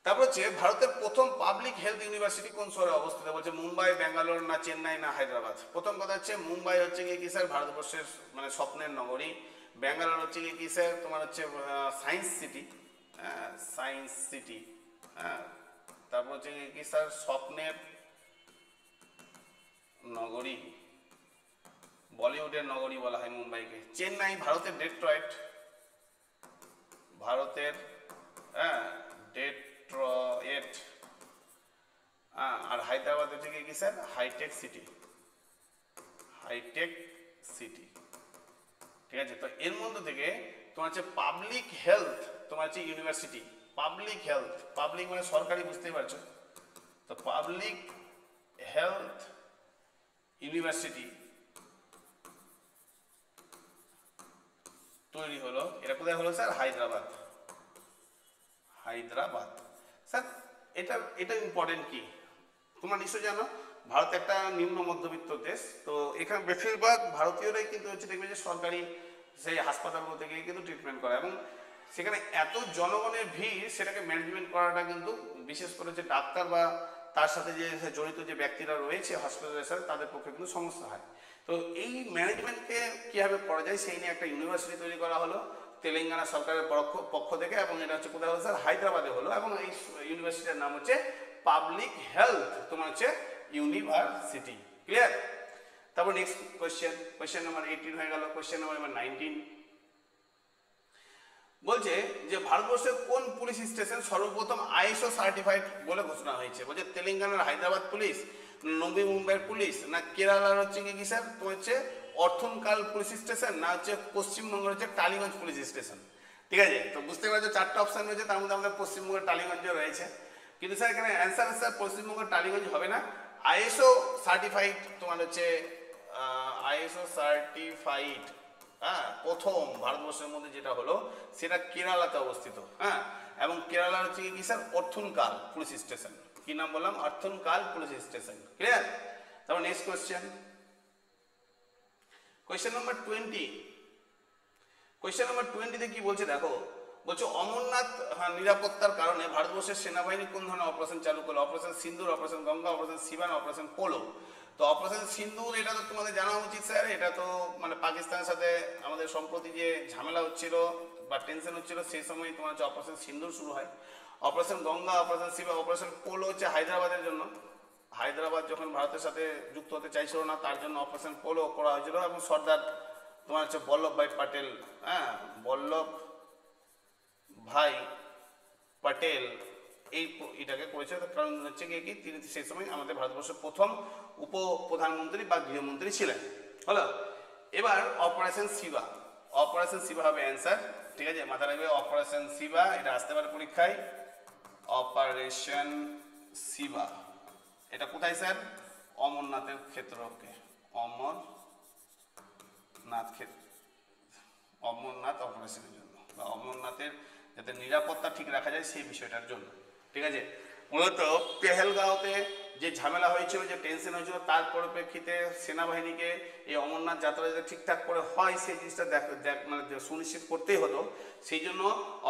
তারপর হচ্ছে ভারতের প্রথম পাবলিক হেলথ ইউনিভার্সিটি কোন শহরে অবস্থিত? বলছে মুম্বাই, ব্যাঙ্গালোর, না চেন্নাই, না হায়দ্রাবাদ। প্রথম কথা হচ্ছে মুম্বাই হচ্ছে কি স্যার ভারতবর্ষের মানে স্বপ্নের নগরী। ব্যাঙ্গালোর হচ্ছে কি স্যার তোমার হচ্ছে সায়েন্স সিটি, হ্যাঁ, সায়েন্স সিটি, হ্যাঁ। তারপর হচ্ছে কি স্যার স্বপ্নের নগরী, বলিউডের নগরী বলা হয় মুম্বাইকে। চেন্নাই ভারতের ডেট্রয়েট, ভারতের হ্যাঁ ডেট্রয়েট, আর হায়দ্রাবাদ হচ্ছে কি sir hitech city, hitech city, ঠিক আছে। তো এর মধ্যে থেকে তোমার হচ্ছে পাবলিক হেলথ তোমার হচ্ছে ইউনিভার্সিটি, পাবলিক হেলথ, পাবলিক মানে সরকারি, বুঝতেই পারছো। তো পাবলিক হেলথ ইউনিভার্সিটি তৈরি হলো, এটা কোথায় হলো স্যার? হায়দ্রাবাদ, হায়দ্রাবাদ। স্যার এটা এটা ইম্পর্টেন্ট কি তোমরা নিশ্চয় জানো, ভারত একটা নিম্ন মধ্যবিত্ত দেশ। তো এখানে বেশিরভাগ ভারতীয়রাই কিন্তু হচ্ছে দেখবে যে সরকারি সেই হাসপাতালগুলো থেকে কিন্তু ট্রিটমেন্ট করে, এবং সেখানে এত জনগণের ভিড় সেটাকে ম্যানেজমেন্ট করাটা কিন্তু বিশেষ করে যে ডাক্তার বা তার সাথে যে জড়িত যে ব্যক্তিরা রয়েছে হসপিটালের সাথে তাদের পক্ষে কিন্তু সমস্যা হয়। তো এই ম্যানেজমেন্টকে কীভাবে করা যায় সেই নিয়ে একটা ইউনিভার্সিটি তৈরি করা হলো তেলেঙ্গানা সরকারের পক্ষ থেকে, এবং এটা হচ্ছে কোথায় হলো স্যার? হায়দ্রাবাদে হলো। এবং এই ইউনিভার্সিটির নাম হচ্ছে পাবলিক হেলথ তোমার হচ্ছে ইউনিভার্সিটি। ক্লিয়ার? তারপর নেক্সট কোয়েশ্চেন, কোয়েশ্চেন নাম্বার 18 হয়ে গেল। কোয়েশ্চেন নাম্বার 19 বলছে যে ভারতবর্ষের কোন পুলিশ স্টেশন সর্বপ্রথম আইএসও সার্টিফাইড বলে ঘোষণা হয়েছে? বলছে তেলেঙ্গানার হায়দ্রাবাদ পুলিশ, নবী মুম্বাইয়ের পুলিশ, না কেরালার হচ্ছে কি স্যার তোমার হচ্ছে অর্থনকাল পুলিশ স্টেশন, না হচ্ছে পশ্চিমবঙ্গের হচ্ছে টালিগঞ্জ পুলিশ স্টেশন। ঠিক আছে, তো বুঝতে পারছো 4টা অপশন রয়েছে, তার মধ্যে আমাদের পশ্চিমবঙ্গের টালিগঞ্জও রয়েছে। কিন্তু স্যার এখানে অ্যান্সার স্যার পশ্চিমবঙ্গের টালিগঞ্জ হবে না। আইএসও সার্টিফাইড তোমার হচ্ছে আইএসও সার্টিফাইড হ্যাঁ প্রথম ভারতবর্ষের মধ্যে যেটা হলো সেটা কেরালাতে অবস্থিত, হ্যাঁ। এবং কেরালার হচ্ছে কি স্যার অর্থনকাল পুলিশ স্টেশন। কি নাম বললাম? অর্থনকাল পুলিশ স্টেশন। ক্লিয়ার? তারপর next question, question number 20। Question number 20 তে কি বলছে দেখো, বলছে অমরনাথ নিরাপত্তার কারণে ভারতবর্ষের সেনাবাহিনী কোন ধরনের অপারেশন চালু করলো? অপারেশন সিন্দুর, operation Ganga, operation Shivan, operation polo. তো অপারেশন সিন্দুর এটা তো তোমাদের জানা উচিত স্যার, এটা তো মানে পাকিস্তানের সাথে আমাদের সম্প্রতি যে ঝামেলা হচ্ছিল বা টেনশন হচ্ছিল সেই সময় তোমার হচ্ছে অপারেশন সিন্দুর শুরু হয়। Operation Ganga, operation Shiva, operation polo হচ্ছে হায়দ্রাবাদের জন্য। হায়দ্রাবাদ যখন ভারতের সাথে যুক্ত হতে চাইছিল না তার জন্য অপারেশন পোলো করা হয়েছিল, এবং সর্দার তোমার হচ্ছে বল্লভভাই প্যাটেল, হ্যাঁ বল্লভ ভাই প্যাটেল এটাকে করেছে। কারণ হচ্ছে কি তিনি সেই সময় আমাদের ভারতবর্ষের প্রথম উপপ্রধানমন্ত্রী বা গৃহমন্ত্রী ছিলেন। হলো, এবার অপারেশন শিবা, অপারেশন শিবা হবে অ্যান্সার। ঠিক আছে, মাথা রাখবে অপারেশন শিবা, এটা আসতে পারে পরীক্ষায়। অপারেশন শিবা এটা কোথায় স্যার? অমরনাথের ক্ষেত্র, ওকে অমরনাথ ক্ষেত্র, অমরনাথ অপারেশনের জন্য বা অমরনাথের যাতে নিরাপত্তা ঠিক রাখা যায় সেই বিষয়টার জন্য। ঠিক আছে, মূলত পেহেলগাঁওতে যে ঝামেলা হয়েছিল, যে টেনশন হয়েছিল, তার পরিপ্রেক্ষিতে সেনাবাহিনীকে এই অমরনাথ যাত্রা যাতে ঠিকঠাক করে হয় সেই জিনিসটা মানে সুনিশ্চিত করতেই হতো। সেই জন্য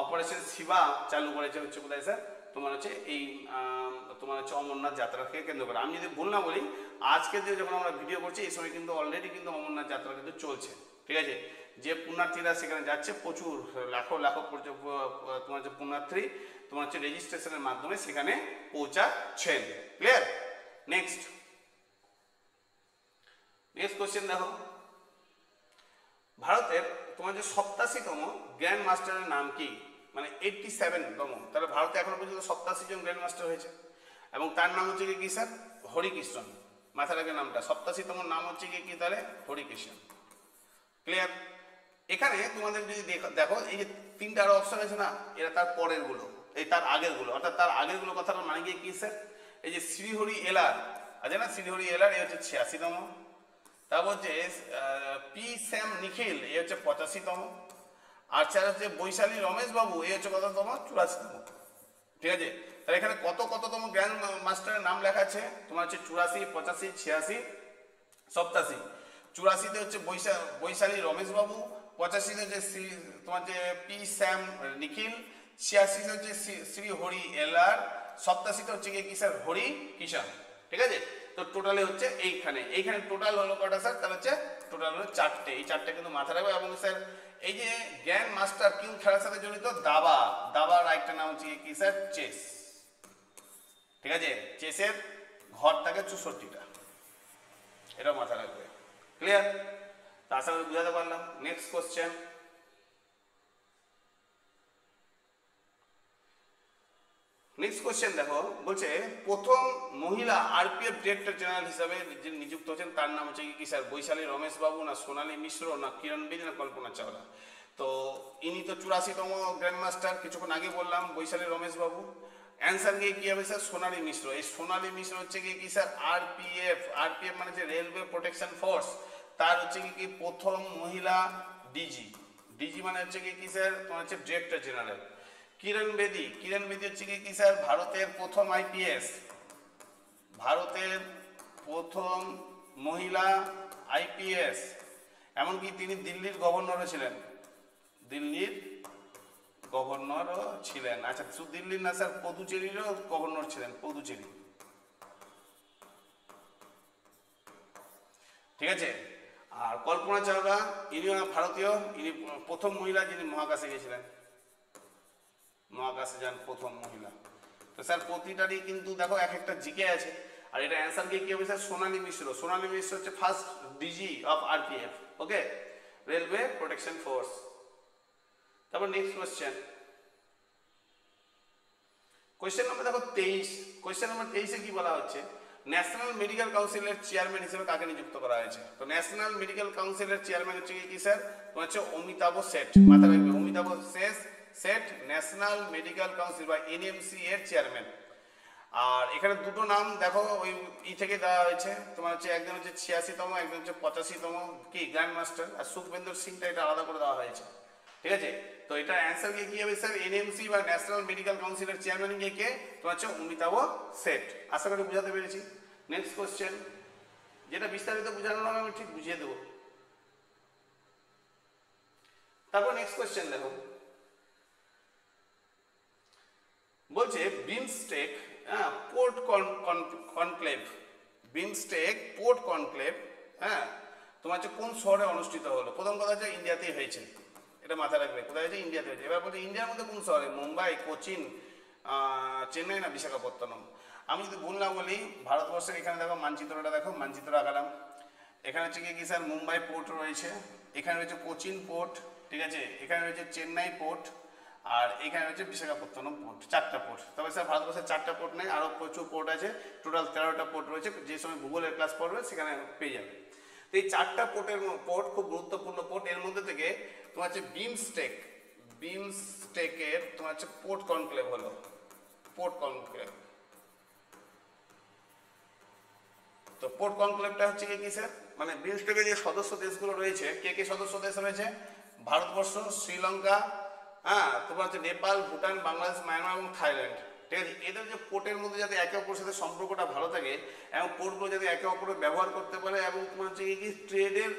অপারেশন শিবা চালু করেছে হচ্ছে কোথায় স্যার? তোমার হচ্ছে এই তোমার হচ্ছে অমরনাথ যাত্রাকে কেন্দ্র করে। আমি যদি ভুল না বলি আজকে যে যখন আমরা ভিডিও করছি এই সময় কিন্তু অলরেডি কিন্তু অমরনাথ যাত্রা কিন্তু চলছে। ঠিক আছে, যে পুণ্যার্থীরা সেখানে যাচ্ছে প্রচুর লাখো লাখো তোমার হচ্ছে পুণ্যার্থী তোমার হচ্ছে রেজিস্ট্রেশনের মাধ্যমে সেখানে পৌঁছাচ্ছেন। ক্লিয়ার? নেক্সট নেক্সট কোশ্চেন দেখো, ভারতের তোমার যে 87তম গ্র্যান্ড মাস্টারের নাম কি? মানে 87তম, তাহলে ভারতে এখনো পর্যন্ত 87 জন গ্র্যান্ড মাস্টার হয়েছে এবং তার নাম হচ্ছে কি স্যার? হরিকৃষ্ণ। মাথায় রাখবে নামটা, 87তম নাম হচ্ছে কি তাহলে? হরিকৃষ্ণ। ক্লিয়ার? এখানে তোমাদের যদি দেখো এই যে তিনটা আরো অপশন আছে না, এরা তার পরের গুলো, এই তার আগের গুলো, অর্থাৎ তার আগের গুলো কথাটার মানে কি স্যার? এই যে শ্রীহরি এলার আছে না, শ্রীহরি এলার এই হচ্ছে 86তম, তারপর হচ্ছে পি স্যাম নিখিল এই হচ্ছে 85তম, আর চার হচ্ছে বৈশালী রমেশ বাবু এই হচ্ছে কততম? 84তম। ঠিক আছে, তাহলে এখানে কততম গ্র্যান্ড মাস্টারের নাম লেখা আছে তোমার হচ্ছে 84, 85, 86, 87। 84তে হচ্ছে বৈশালী রমেশ বাবু, 85তে হচ্ছে তোমার যে পি স্যাম নিখিল, 86তে হচ্ছে শ্রী হরি এলার, 87তে হচ্ছে কি স্যার? হরি কিষান। ঠিক আছে, তো টোটালে হচ্ছে এইখানে টোটাল হলো কটা স্যার? তাহলে হচ্ছে টোটাল হলো 4টে। এই 4টে কিন্তু মাথা রাখবে। এবং স্যার এই যে গ্র্যান্ড মাস্টার কোন খেলার সাথে জড়িত? দাবার আরেকটা নাম হচ্ছে কি স্যার? চেস। ঠিক আছে, চেসের ঘর থাকে 64টা, এটাও মাথা রাখবে। ক্লিয়ার? তা আশা করি বুঝাতে পারলাম। নেক্সট কোশ্চেন, দেখো বলছে প্রথম মহিলা আরপিএফ ডিরেক্টর জেনারেল হিসাবে যিনি নিযুক্ত হচ্ছেন তার নাম হচ্ছে কি স্যার? বৈশালী রমেশ বাবু, না সোনালী মিশ্র, না কিরণ বেদি, না কল্পনা চাওলা? তো ইনি তো 84তম গ্র্যান্ড মাস্টার, কিছুক্ষণ আগে বললাম বৈশালী রমেশ বাবু। অ্যান্সার কি হবে স্যার? সোনালী মিশ্র। এই সোনালী মিশ্র হচ্ছে কি স্যার? আরপিএফ মানে যে রেলওয়ে প্রোটেকশন ফোর্স, তার হচ্ছে কি প্রথম মহিলা ডিজি মানে হচ্ছে কি স্যার? তোমার হচ্ছে ডিরেক্টর জেনারেল। কিরণ বেদি হচ্ছে কি স্যার? ভারতের প্রথম আইপিএস, ভারতের প্রথম মহিলা আইপিএস, এমনকি তিনি দিল্লির গভর্নরও ছিলেন, আচ্ছা শুধু দিল্লির না স্যার, পদুচেরিরও গভর্নর ছিলেন, পদুচেরি। ঠিক আছে, আর কল্পনা চাওলা ইনিও ভারতীয়, ইনি প্রথম মহিলা যিনি মহাকাশে গেছিলেন, মহাকাশে যান প্রথম মহিলা। তো স্যার প্রতিটারই কিন্তু দেখো এক একটা জিকে আছে, আর এটা অ্যান্সার কি হবে স্যার? সোনালী মিশ্র হচ্ছে first DG of RPF, okay, railway protection force. তারপর নেক্সট কোয়েশ্চেন নম্বর দেখো 23। কোয়েশ্চেন নম্বর 23-এ কি বলা হচ্ছে? ন্যাশনাল মেডিকেল কাউন্সিলের চেয়ারম্যান হিসেবে কাকে নিযুক্ত করা হয়েছে? তো ন্যাশনাল মেডিকেল কাউন্সিলের চেয়ারম্যান হচ্ছে কি স্যার? তোমার হচ্ছে অমিতাভ সেঠ। মাথা রাখবে, Amitabh Seth national medical council বা এনএমসি এর চেয়ারম্যান। আর এখানে দুটো নাম দেখো ওই থেকে দেওয়া হয়েছে, তোমার হচ্ছে একজন হচ্ছে 86তম, একজন হচ্ছে 85তম কি গ্র্যান্ড মাস্টার, আর সুখবেন্দর সিংটা এটা আলাদা করে দেওয়া হয়েছে। ঠিক আছে, তো এটা অ্যান্সার কি হবে স্যার? এনএমসি বা ন্যাশনাল মেডিকেল কাউন্সিলের চেয়ারম্যান কে? তোমার হচ্ছে অমিতাভ সেঠ। আশা করি বুঝাতে পেরেছি। নেক্সট কোশ্চেন, যেটা বিস্তারিত বুঝানো হবে আমি ঠিক বুঝিয়ে দেবো। তারপর নেক্সট কোশ্চেন দেখো, বলছে বিমস্টেক পোর্ট কনক্লেভ, হ্যাঁ তোমার হচ্ছে কোন শহরে অনুষ্ঠিত হলো? প্রথম কথা হচ্ছে ইন্ডিয়াতেই হয়েছে, এটা মাথায় রাখবে। কোথায় হয়েছে? ইন্ডিয়াতে হয়েছে। এবার বলছে ইন্ডিয়ার মধ্যে কোন শহরে? মুম্বাই, কোচিন, চেন্নাই, না বিশাখাপত্তনম? আমি যদি ভুল না বলি, ভারতবর্ষের এখানে দেখো মানচিত্রটা দেখো, মানচিত্র আঁকালাম। এখানে হচ্ছে কি স্যার? মুম্বাই পোর্ট রয়েছে, এখানে রয়েছে কোচিন পোর্ট, ঠিক আছে, এখানে রয়েছে চেন্নাই পোর্ট, আর এখানে রয়েছে বিশাখাপত্তনম পোর্ট। 4টা পোর্ট। তবে স্যার ভারতবর্ষের 4টা পোর্ট নেই, আরও প্রচুর পোর্ট আছে, টোটাল 13টা পোর্ট রয়েছে। যে সময় ভূগোলের ক্লাস পড়বে সেখানে পেয়ে যাবে। তো এই 4টা পোর্ট খুব গুরুত্বপূর্ণ পোর্ট। এর মধ্যে থেকে তোমার হচ্ছে বিমস্টেকের তোমার হচ্ছে পোর্ট কনক্লেভ হলো, পোর্ট কনক্লেভ। তো পোর্ট কনক্লেভটা হচ্ছে কি স্যার? মানে বিমস্টেকের যে সদস্য দেশগুলো রয়েছে, কে সদস্য দেশ রয়েছে? ভারতবর্ষ, শ্রীলঙ্কা, তোমার হচ্ছে নেপাল, ভুটান, বাংলাদেশ, মায়ানমার এবং থাইল্যান্ড। ঠিক আছে, এদের যে পোর্টের মধ্যে যাতে একে অপরের সাথে সম্পর্কটা ভালো থাকে এবং পোর্টগুলো যাতে একে অপরের ব্যবহার করতে পারে এবং তোমার হচ্ছে কি ট্রেডের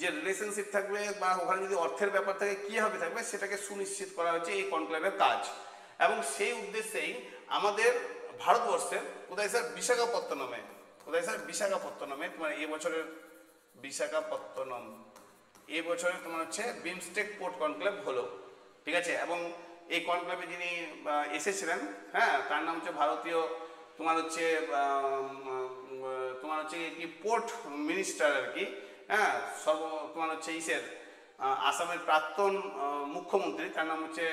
যে রিলেশনশিপ থাকবে বা ওখানে যদি অর্থের ব্যাপার থাকে কীভাবে থাকবে সেটাকে সুনিশ্চিত করা হচ্ছে এই কনক্লেভের কাজ। এবং সেই উদ্দেশ্যেই আমাদের ভারতবর্ষের কোথায় স্যার? বিশাখাপত্তনমে। কোথায় স্যার? বিশাখাপত্তনমে তোমার এবছরের বিশাখাপত্তনম, এবছরে তোমার হচ্ছে বিমস্টেক পোর্ট কনক্লেভ হলো। ঠিক আছে, এবং এই কনক্লেভে যিনি এসেছিলেন, তার নাম হচ্ছে ভারতীয় তোমার হচ্ছে হচ্ছে কি পোর্ট মিনিস্টার আর কি, হ্যাঁ, তোমার হচ্ছে ইসের আসামের প্রাক্তন মুখ্যমন্ত্রী, তার নাম হচ্ছে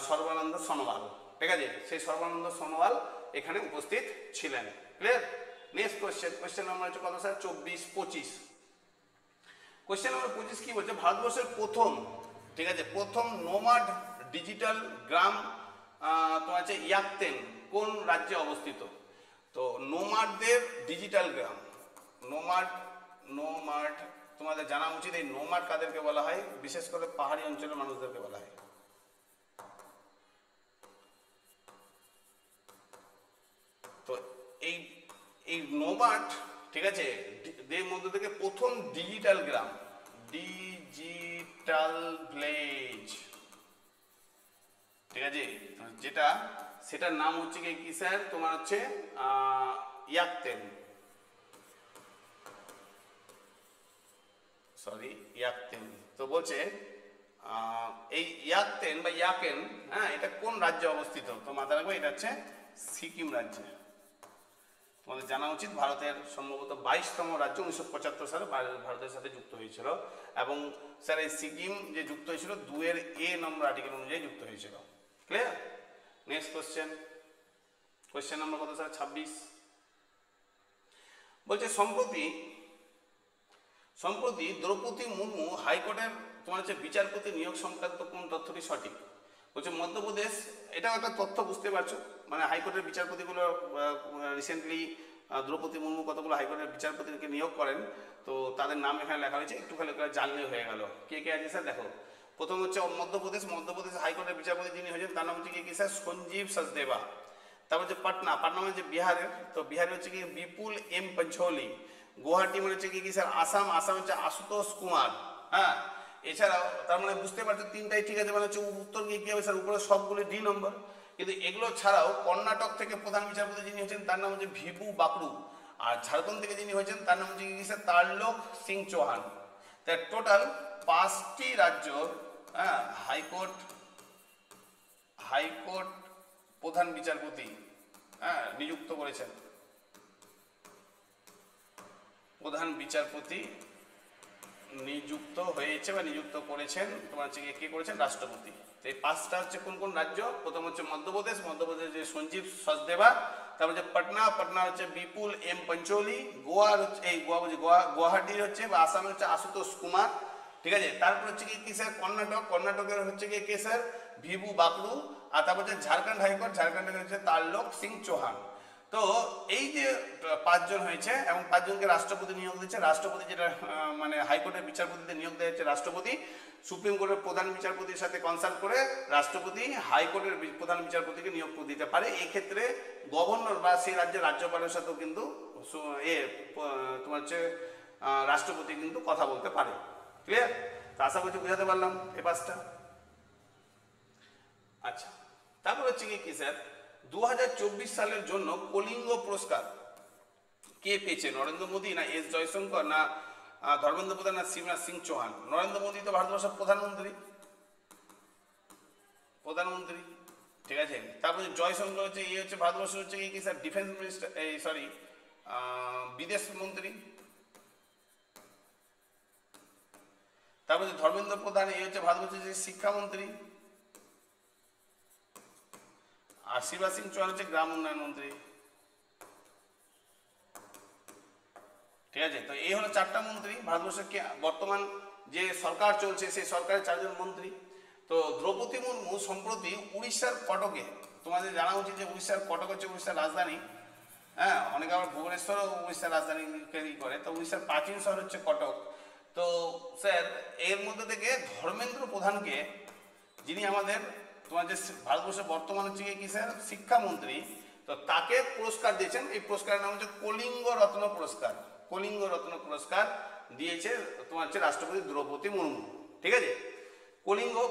সর্বানন্দ সোনোয়াল। ঠিক আছে, সেই সর্বানন্দ সোনোয়াল এখানে উপস্থিত ছিলেন। ক্লিয়ার? নেক্সট কোয়েশ্চেন নাম্বার হচ্ছে কত স্যার? 24-25। কোয়েশ্চেন নাম্বার 25 কি বলছে? ভারতবর্ষের প্রথম, ঠিক আছে, প্রথম নোমাড ডিজিটাল গ্রাম তোমার হচ্ছে ইয়াকতেন কোন রাজ্যে অবস্থিত? তো নোমাডদের ডিজিটাল গ্রাম, নোমাড তোমাদের জানা উচিত। এই নোমাড কাদেরকে বলা হয়? বিশেষ করে পাহাড়ি অঞ্চলের মানুষদেরকে বলা হয়। তো এই নোমাড, ঠিক আছে, এর মধ্যে থেকে প্রথম ডিজিটাল গ্রাম, ডিজিটাল ভিলেজ, ঠিক আছে, যেটা সেটার নাম হচ্ছে কি স্যার? তোমার হচ্ছে ইয়াকতেন, ইয়াকতেন। তো বলছে এই ইয়াকতেন বা ইয়াকেন, হ্যাঁ, এটা কোন রাজ্যে অবস্থিত? তো মাথায় রাখবে এটা হচ্ছে সিকিম রাজ্যে। তোমাদের জানা উচিত ভারতের সম্ভবত 22তম রাজ্য 1975 সালে ভারতের সাথে যুক্ত হয়েছিল, এবং স্যার এই সিকিম যে যুক্ত হয়েছিল 2 নম্বর আর্টিকেল অনুযায়ী যুক্ত হয়েছিল। ক্লিয়ার? নেক্সট কোয়েশ্চেন নাম্বার কত স্যার? 26। বলছে সম্প্রতি দ্রৌপদী মুর্মু হাইকোর্টের তোমার হচ্ছে বিচারপতি নিয়োগ সংক্রান্ত কোন তথ্যটি সঠিক? বলছে মধ্যপ্রদেশ, এটাও একটা তথ্য, বুঝতে পারছো, মানে হাইকোর্টের বিচারপতিগুলো রিসেন্টলি দ্রৌপদী মুর্মু কতগুলো হাইকোর্টের বিচারপতিকে নিয়োগ করেন, তো তাদের নাম এখানে লেখা হয়েছে, একটু খালি করে জানলে হয়ে গেল। কে কে আছে স্যার? দেখো, প্রথম হচ্ছে মধ্যপ্রদেশ হাইকোর্টের বিচারপতি যিনি হয়েছেন তার নাম হচ্ছে কি স্যার? সঞ্জীব সচদেবা। তারপর হচ্ছে পাটনা মানে হচ্ছে বিহারের, তো বিহারে হচ্ছে কি বিপুল এম পঞ্চোলি। গুয়াহাটি মানে হচ্ছে কি স্যার? আসাম হচ্ছে আশুতোষ কুমার। হ্যাঁ, এছাড়াও তার মানে বুঝতে পারছো তিনটাই ঠিক আছে, মানে হচ্ছে উত্তর গিয়ে কি হবে স্যার? উপরে সবগুলি ডি নম্বর। কিন্তু এগুলো ছাড়াও কর্ণাটক থেকে প্রধান বিচারপতি যিনি হয়েছেন তার নাম হচ্ছে ভিভু বাকরু, আর ঝাড়খণ্ড থেকে যিনি হয়েছেন তার নাম হচ্ছে কি স্যার? তারলোক সিং চৌহান। তার টোটাল 5টি রাজ্য, হ্যাঁ, হাইকোর্ট প্রধান বিচারপতি, হ্যাঁ, নিযুক্ত করেছেন। প্রধান বিচারপতি নিযুক্ত হয়েছে বা নিযুক্ত করেছেন তোমার হচ্ছে কে করেছেন? রাষ্ট্রপতি। তো এই 5টা হচ্ছে কোন কোন রাজ্য? প্রথম হচ্ছে মধ্যপ্রদেশ যে সঞ্জীব সচদেবা, তারপর হচ্ছে পাটনা হচ্ছে বিপুল এম পঞ্চোলি, গুয়াহাটির হচ্ছে বা আসামে হচ্ছে আশুতোষ কুমার, ঠিক আছে। তারপর হচ্ছে কি স্যার? কর্ণাটকের হচ্ছে কে স্যার? ভিভু বাকরু। আর তারপর হচ্ছে ঝাড়খণ্ড হাইকোর্টের হচ্ছে তারলোক সিং চৌহান। তো এই যে 5 জন হয়েছে এবং 5 জনকে রাষ্ট্রপতি নিয়োগ দিচ্ছে। রাষ্ট্রপতি যেটা মানে হাইকোর্টের বিচারপতিদের নিয়োগ দেওয়া হচ্ছে রাষ্ট্রপতি, সুপ্রিম কোর্টের প্রধান বিচারপতির সাথে কনসাল্ট করে রাষ্ট্রপতি হাইকোর্টের প্রধান বিচারপতিকে নিয়োগ দিতে পারে। এই ক্ষেত্রে গভর্নর বা সেই রাজ্যের রাজ্যপালের সাথেও কিন্তু তোমার হচ্ছে রাষ্ট্রপতি কিন্তু কথা বলতে পারে। ক্লিয়ার? তো আশা করছি বুঝাতে পারলাম এই 5টা। আচ্ছা, তারপর হচ্ছে কি স্যার? 2024 সালের জন্য কলিঙ্গ পুরস্কার কে পেয়েছে? নরেন্দ্র মোদী, না এস জয়শঙ্কর, না ধর্মেন্দ্র প্রধান, না শিবরাজ সিং চৌহান? নরেন্দ্র মোদী তো ভারতবর্ষের প্রধানমন্ত্রী, ঠিক আছে। তারপরে জয়শঙ্কর হচ্ছে হচ্ছে ভারতবর্ষের হচ্ছে কি স্যার? ডিফেন্স মিনিস্টার, বিদেশ মন্ত্রী। তারপরে ধর্মেন্দ্র প্রধান হচ্ছে ভারতবর্ষের শিক্ষামন্ত্রী, আর শিবরাজ সিং চৌহান হচ্ছে গ্রাম উন্নয়ন মন্ত্রী, ঠিক আছে। তো এই হলো 4টা মন্ত্রী। ভারতবর্ষের বর্তমান যে সরকার চলছে সেই সরকারের 4 জন মন্ত্রী। তো দ্রৌপদী মুর্মু সম্প্রতি উড়িষ্যার কটকে, তোমাদের জানা উচিত যে উড়িষ্যার কটক হচ্ছে উড়িষ্যার রাজধানী, হ্যাঁ, অনেকে আবার ভুবনেশ্বরও উড়িষ্যার রাজধানী ক্যারি করে। তো উড়িষ্যার প্রাচীন শহর হচ্ছে কটক। তো স্যার এর মধ্যে থেকে ধর্মেন্দ্র প্রধানকে, যিনি আমাদের তোমার যে ভারতবর্ষের বর্তমান হচ্ছে কি স্যার? শিক্ষামন্ত্রী, তো তাকে পুরস্কার দিয়েছেন। এই পুরস্কারের নাম হচ্ছে কলিঙ্গ রত্ন পুরস্কার দিয়েছে তোমার হচ্ছে রাষ্ট্রপতি দ্রৌপদী মুর্মু, ঠিক আছে।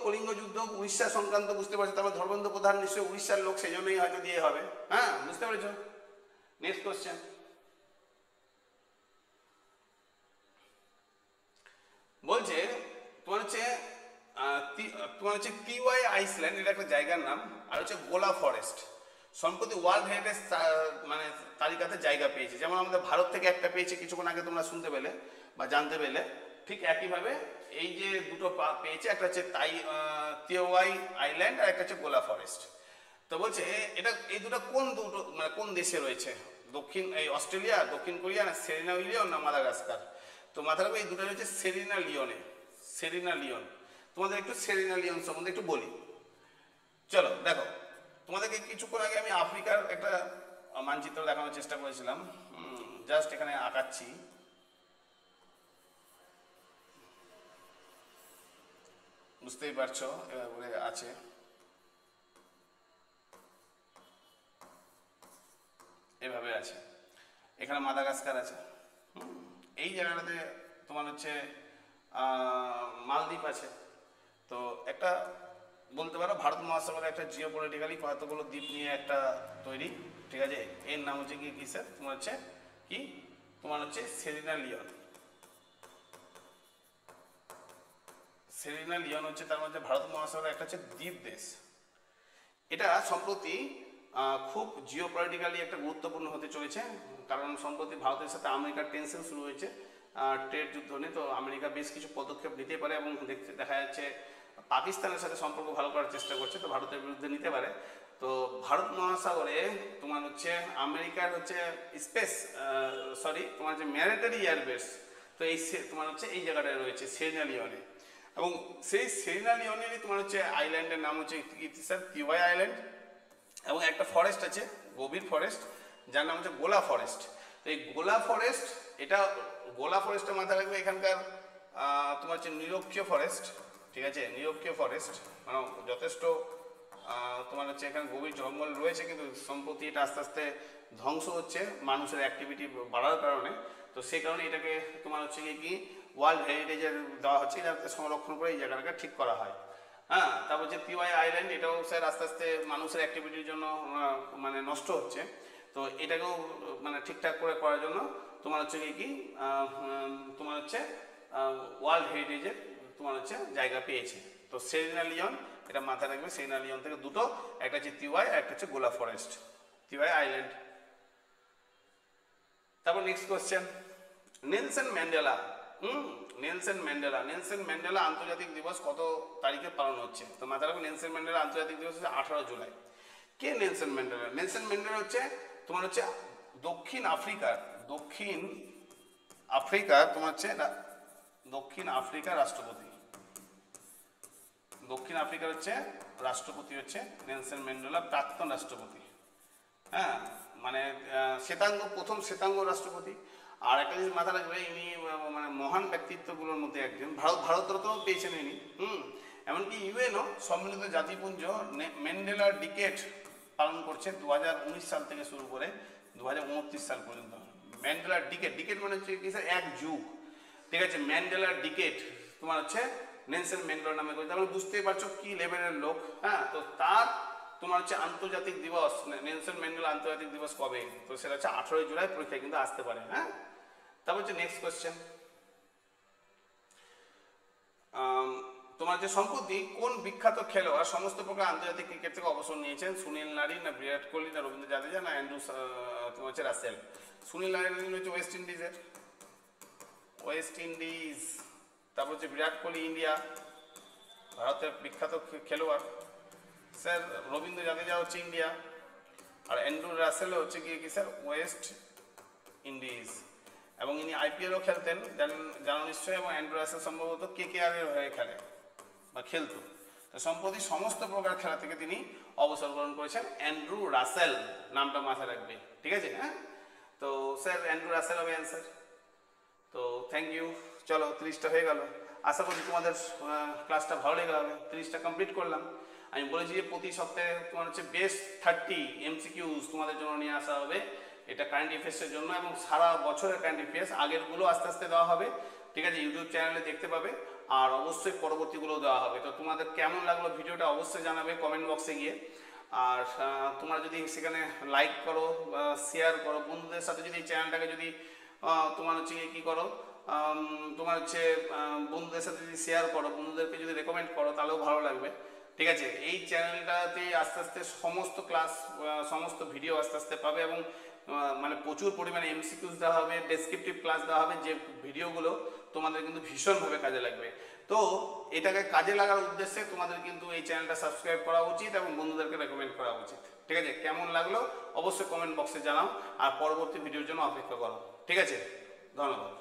কলিঙ্গ যুদ্ধ উড়িষ্যা সংক্রান্ত, বুঝতে পারছো। তারপর ধর্মেন্দ্র প্রধান নিশ্চয়ই উড়িষ্যার লোক, সেই জন্যই হয়তো দিয়ে হবে, হ্যাঁ, বুঝতে পেরেছো। নেক্সট কোশ্চেন, বলছে তোমার হচ্ছে টিওয়াই আইসল্যান্ড, এটা একটা জায়গার নাম, আর হচ্ছে গোলা ফরেস্ট সম্প্রতি ওয়ার্ল্ড হেরিটেজ মানে তালিকাতে জায়গা পেয়েছে। যেমন আমাদের ভারত থেকে একটা পেয়েছে কিছুক্ষণ আগে তোমরা শুনতে পেলে বা জানতে পেলে, ঠিক একইভাবে এই যে দুটো পেয়েছে, একটা হচ্ছে তিওয়াই আইল্যান্ড আর একটা হচ্ছে গোলা ফরেস্ট। তো বলছে এটা এই দুটো মানে কোন দেশে রয়েছে, এই অস্ট্রেলিয়া, দক্ষিণ কোরিয়া, না সেরিনা লিওন, না মাদাগাস্কার। তো মাথায় রাখবে এই দুটো রয়েছে সেরিনা লিওন। তোমাদের একটু সেরিনা লিওন সম্বন্ধে একটু বলি। চলো দেখো, তোমাদেরকে কিছুক্ষণ আগে আমি আফ্রিকার একটা মানচিত্র দেখানোর চেষ্টা করেছিলাম, জাস্ট এখানে আঁকাচ্ছি। বুঝতেই পারছো এভাবে আছে। এভাবে আছে, এখানে মাদাগাস্কার আছে। এই জায়গাটাতে তোমার হচ্ছে মালদ্বীপ আছে। তো একটা বলতে পারো ভারত মহাসাগরের একটা জিও পলিটিক্যালি কতগুলো দ্বীপ নিয়ে একটা তৈরি, ঠিক আছে। এর নাম হচ্ছে কি স্যার, তোমার হচ্ছে কি, তোমার হচ্ছে সেরিনা লিওন হচ্ছে তার মধ্যে ভারত মহাসাগরের একটা হচ্ছে দ্বীপ দেশ। এটা সম্প্রতি খুব জিও পলিটিক্যালি একটা গুরুত্বপূর্ণ হতে চলেছে, কারণ সম্প্রতি ভারতের সাথে আমেরিকার টেনশন শুরু হয়েছে ট্রেড যুদ্ধ নিয়ে। তো আমেরিকা বেশ কিছু পদক্ষেপ নিতে পারে এবং দেখা যাচ্ছে পাকিস্তানের সাথে সম্পর্ক ভালো করার চেষ্টা করছে, তো ভারতের বিরুদ্ধে নিতে পারে। তো ভারত মহাসাগরে তোমার হচ্ছে আমেরিকার হচ্ছে তোমার হচ্ছে ম্যারিটারি এয়ারবেস। তো এই তোমার হচ্ছে এই জায়গাটায় রয়েছে সেরিনা লিওনে, এবং সেই সেরিনা লিওনেরই তোমার হচ্ছে আইল্যান্ডের নাম হচ্ছে স্যার তিওয়াই আইল্যান্ড। এবং একটা ফরেস্ট আছে, গভীর ফরেস্ট, যার নাম হচ্ছে গোলা ফরেস্ট। তো এই গোলা ফরেস্টের মাথায় রাখবে এখানকার তোমার হচ্ছে নিরক্ষীয় ফরেস্ট, ঠিক আছে, নিরক্ষীয় ফরেস্ট মানে যথেষ্ট তোমার হচ্ছে এখানে গভীর জঙ্গল রয়েছে, কিন্তু সম্প্রতি এটা আস্তে আস্তে ধ্বংস হচ্ছে মানুষের অ্যাক্টিভিটি বাড়ার কারণে। তো সেই কারণে এটাকে তোমার হচ্ছে কি ওয়ার্ল্ড হেরিটেজের দেওয়া হচ্ছে, যাতে সংরক্ষণ করে এই জায়গাটাকে ঠিক করা হয়। হ্যাঁ, তারপর যে তিওয়াই আইল্যান্ড, এটাও স্যার আস্তে আস্তে মানুষের অ্যাক্টিভিটির জন্য মানে নষ্ট হচ্ছে। তো এটাকেও মানে ঠিকঠাক করে করার জন্য তোমার হচ্ছে কি তোমার হচ্ছে ওয়ার্ল্ড হেরিটেজের তোমার হচ্ছে জায়গা পেয়েছে। তো সেরিনা লিওন, এটা মাথায় রাখবে, সেরিনা লিওন থেকে দুটো, একটা হচ্ছে তিওয়াই, একটা হচ্ছে গোলা ফরেস্ট, তিওয়াই আইল্যান্ড। তারপর নেক্সট কোশ্চেন, নেলসন ম্যান্ডেলা আন্তর্জাতিক দিবস কত তারিখে পালন হচ্ছে? তো মাথায় রাখবে নেলসন ম্যান্ডেলা আন্তর্জাতিক দিবস হচ্ছে 18 জুলাই। কে নেলসন ম্যান্ডেলা হচ্ছে তোমার হচ্ছে দক্ষিণ আফ্রিকার তোমার হচ্ছে দক্ষিণ আফ্রিকার রাষ্ট্রপতি। দক্ষিণ আফ্রিকার হচ্ছে রাষ্ট্রপতি হচ্ছে নেলসন ম্যান্ডেলা, প্রাক্তন রাষ্ট্রপতি। হ্যাঁ, মানে প্রথম শ্বেতাঙ্গ রাষ্ট্রপতি। আর একটা জিনিস মাথা রাখবে, ইনি মানে মহান ব্যক্তিত্বগুলোর মধ্যে একজন। ভারতরত্ন পেয়েছেন ইনি। এমনকি ইউএনও সম্মিলিত জাতিপুঞ্জ ম্যান্ডেলা ডিকেট পালন করছে 2019 সাল থেকে শুরু করে 2029 সাল পর্যন্ত। ম্যান্ডেলা ডিকেট মানে হচ্ছে কি স্যার, এক যুগ, ঠিক আছে। ম্যান্ডেলা ডিকেট তোমার হচ্ছে নেলসন ম্যান্ডেলার নামে করছে। তাহলে বুঝতেই পারছো কি লেভেলের লোক। হ্যাঁ, তো তার তোমার হচ্ছে আন্তর্জাতিক দিবস, নেলসন ম্যান্ডেলা আন্তর্জাতিক দিবস কবে? তো সেটা হচ্ছে 18 জুলাই, পরীক্ষায় কিন্তু আসতে পারে। হ্যাঁ, তারপর হচ্ছে নেক্সট কোয়েশ্চেন, তোমার যে সম্প্রতি কোন বিখ্যাত খেলোয়াড় সমস্ত প্রকার আন্তর্জাতিক ক্রিকেট থেকে অবসর নিয়েছেন? সুনীল নারি, না বিরাট কোহলি, না রবীন্দ্র জাদেজা, না অ্যান্ড্রু তোমার হচ্ছে রাসেল? সুনীল নারি হচ্ছে ওয়েস্ট ইন্ডিজ। তারপর হচ্ছে বিরাট কোহলি ইন্ডিয়া, ভারতের বিখ্যাত খেলোয়াড়। স্যার রবীন্দ্র জাদেজা হচ্ছে ইন্ডিয়া, আর অ্যান্ড্রু রাসেল হচ্ছে কি স্যার ওয়েস্ট ইন্ডিজ। এবং ইনি আইপিএলও খেলতেন, জানো নিশ্চয়ই। এবং অ্যান্ড্রু রাসেল সম্ভবত কেকেআর এর হয়ে খেলে বা খেলতো। তো সম্প্রতি সমস্ত প্রকার খেলা থেকে তিনি অবসর গ্রহণ করেছেন। অ্যান্ড্রু রাসেল নামটা মাথায় রাখবে, ঠিক আছে। হ্যাঁ, তো স্যার অ্যান্ড্রু রাসেল হবে অ্যান্সার। তো থ্যাংক ইউ। চলো 30টা হয়ে গেল। আশা করি তোমাদের ক্লাসটা ভালো লেগে হবে। 30টা কমপ্লিট করলাম। আমি বলেছি যে প্রতি সপ্তাহে তোমার হচ্ছে বেস্ট 30 MCQs তোমাদের জন্য নিয়ে আসা হবে। এটা কারেন্ট অ্যাফেয়ার্সের জন্য, এবং সারা বছরের কারেন্ট অ্যাফেয়ার্স আগেরগুলো আস্তে আস্তে দেওয়া হবে, ঠিক আছে। ইউটিউব চ্যানেলে দেখতে পাবে, আর অবশ্যই পরবর্তীগুলো দেওয়া হবে। তো তোমাদের কেমন লাগলো ভিডিওটা অবশ্যই জানাবে কমেন্ট বক্সে গিয়ে। আর তোমরা যদি সেখানে লাইক করো, শেয়ার করো, বন্ধুদের সাথে যদি এই চ্যানেলটাকে যদি তোমার হচ্ছে কি করো, তোমার হচ্ছে বন্ধুদের সাথে যদি শেয়ার করো, বন্ধুদেরকে যদি রেকমেন্ড করো, তাহলেও ভালো লাগবে, ঠিক আছে, এই চ্যানেলটাতে আস্তে আস্তে সমস্ত ক্লাস সমস্ত ভিডিও আস্তে আস্তে পাবে এবং মানে প্রচুর পরিমাণে এমসিকিউস দেওয়া হবে, ডেসক্রিপটিভ ক্লাস দেওয়া হবে, যে ভিডিওগুলো তোমাদের কিন্তু ভীষণভাবে কাজে লাগবে। তো এটাকে কাজে লাগার উদ্দেশ্যে তোমাদের কিন্তু এই চ্যানেলটা সাবস্ক্রাইব করা উচিত এবং বন্ধুদেরকে রেকমেন্ড করা উচিত। ঠিক আছে, কেমন লাগলো অবশ্যই কমেন্ট বক্সে জানাও আর পরবর্তী ভিডিওর জন্য অপেক্ষা করো। ঠিক আছে, ধন্যবাদ।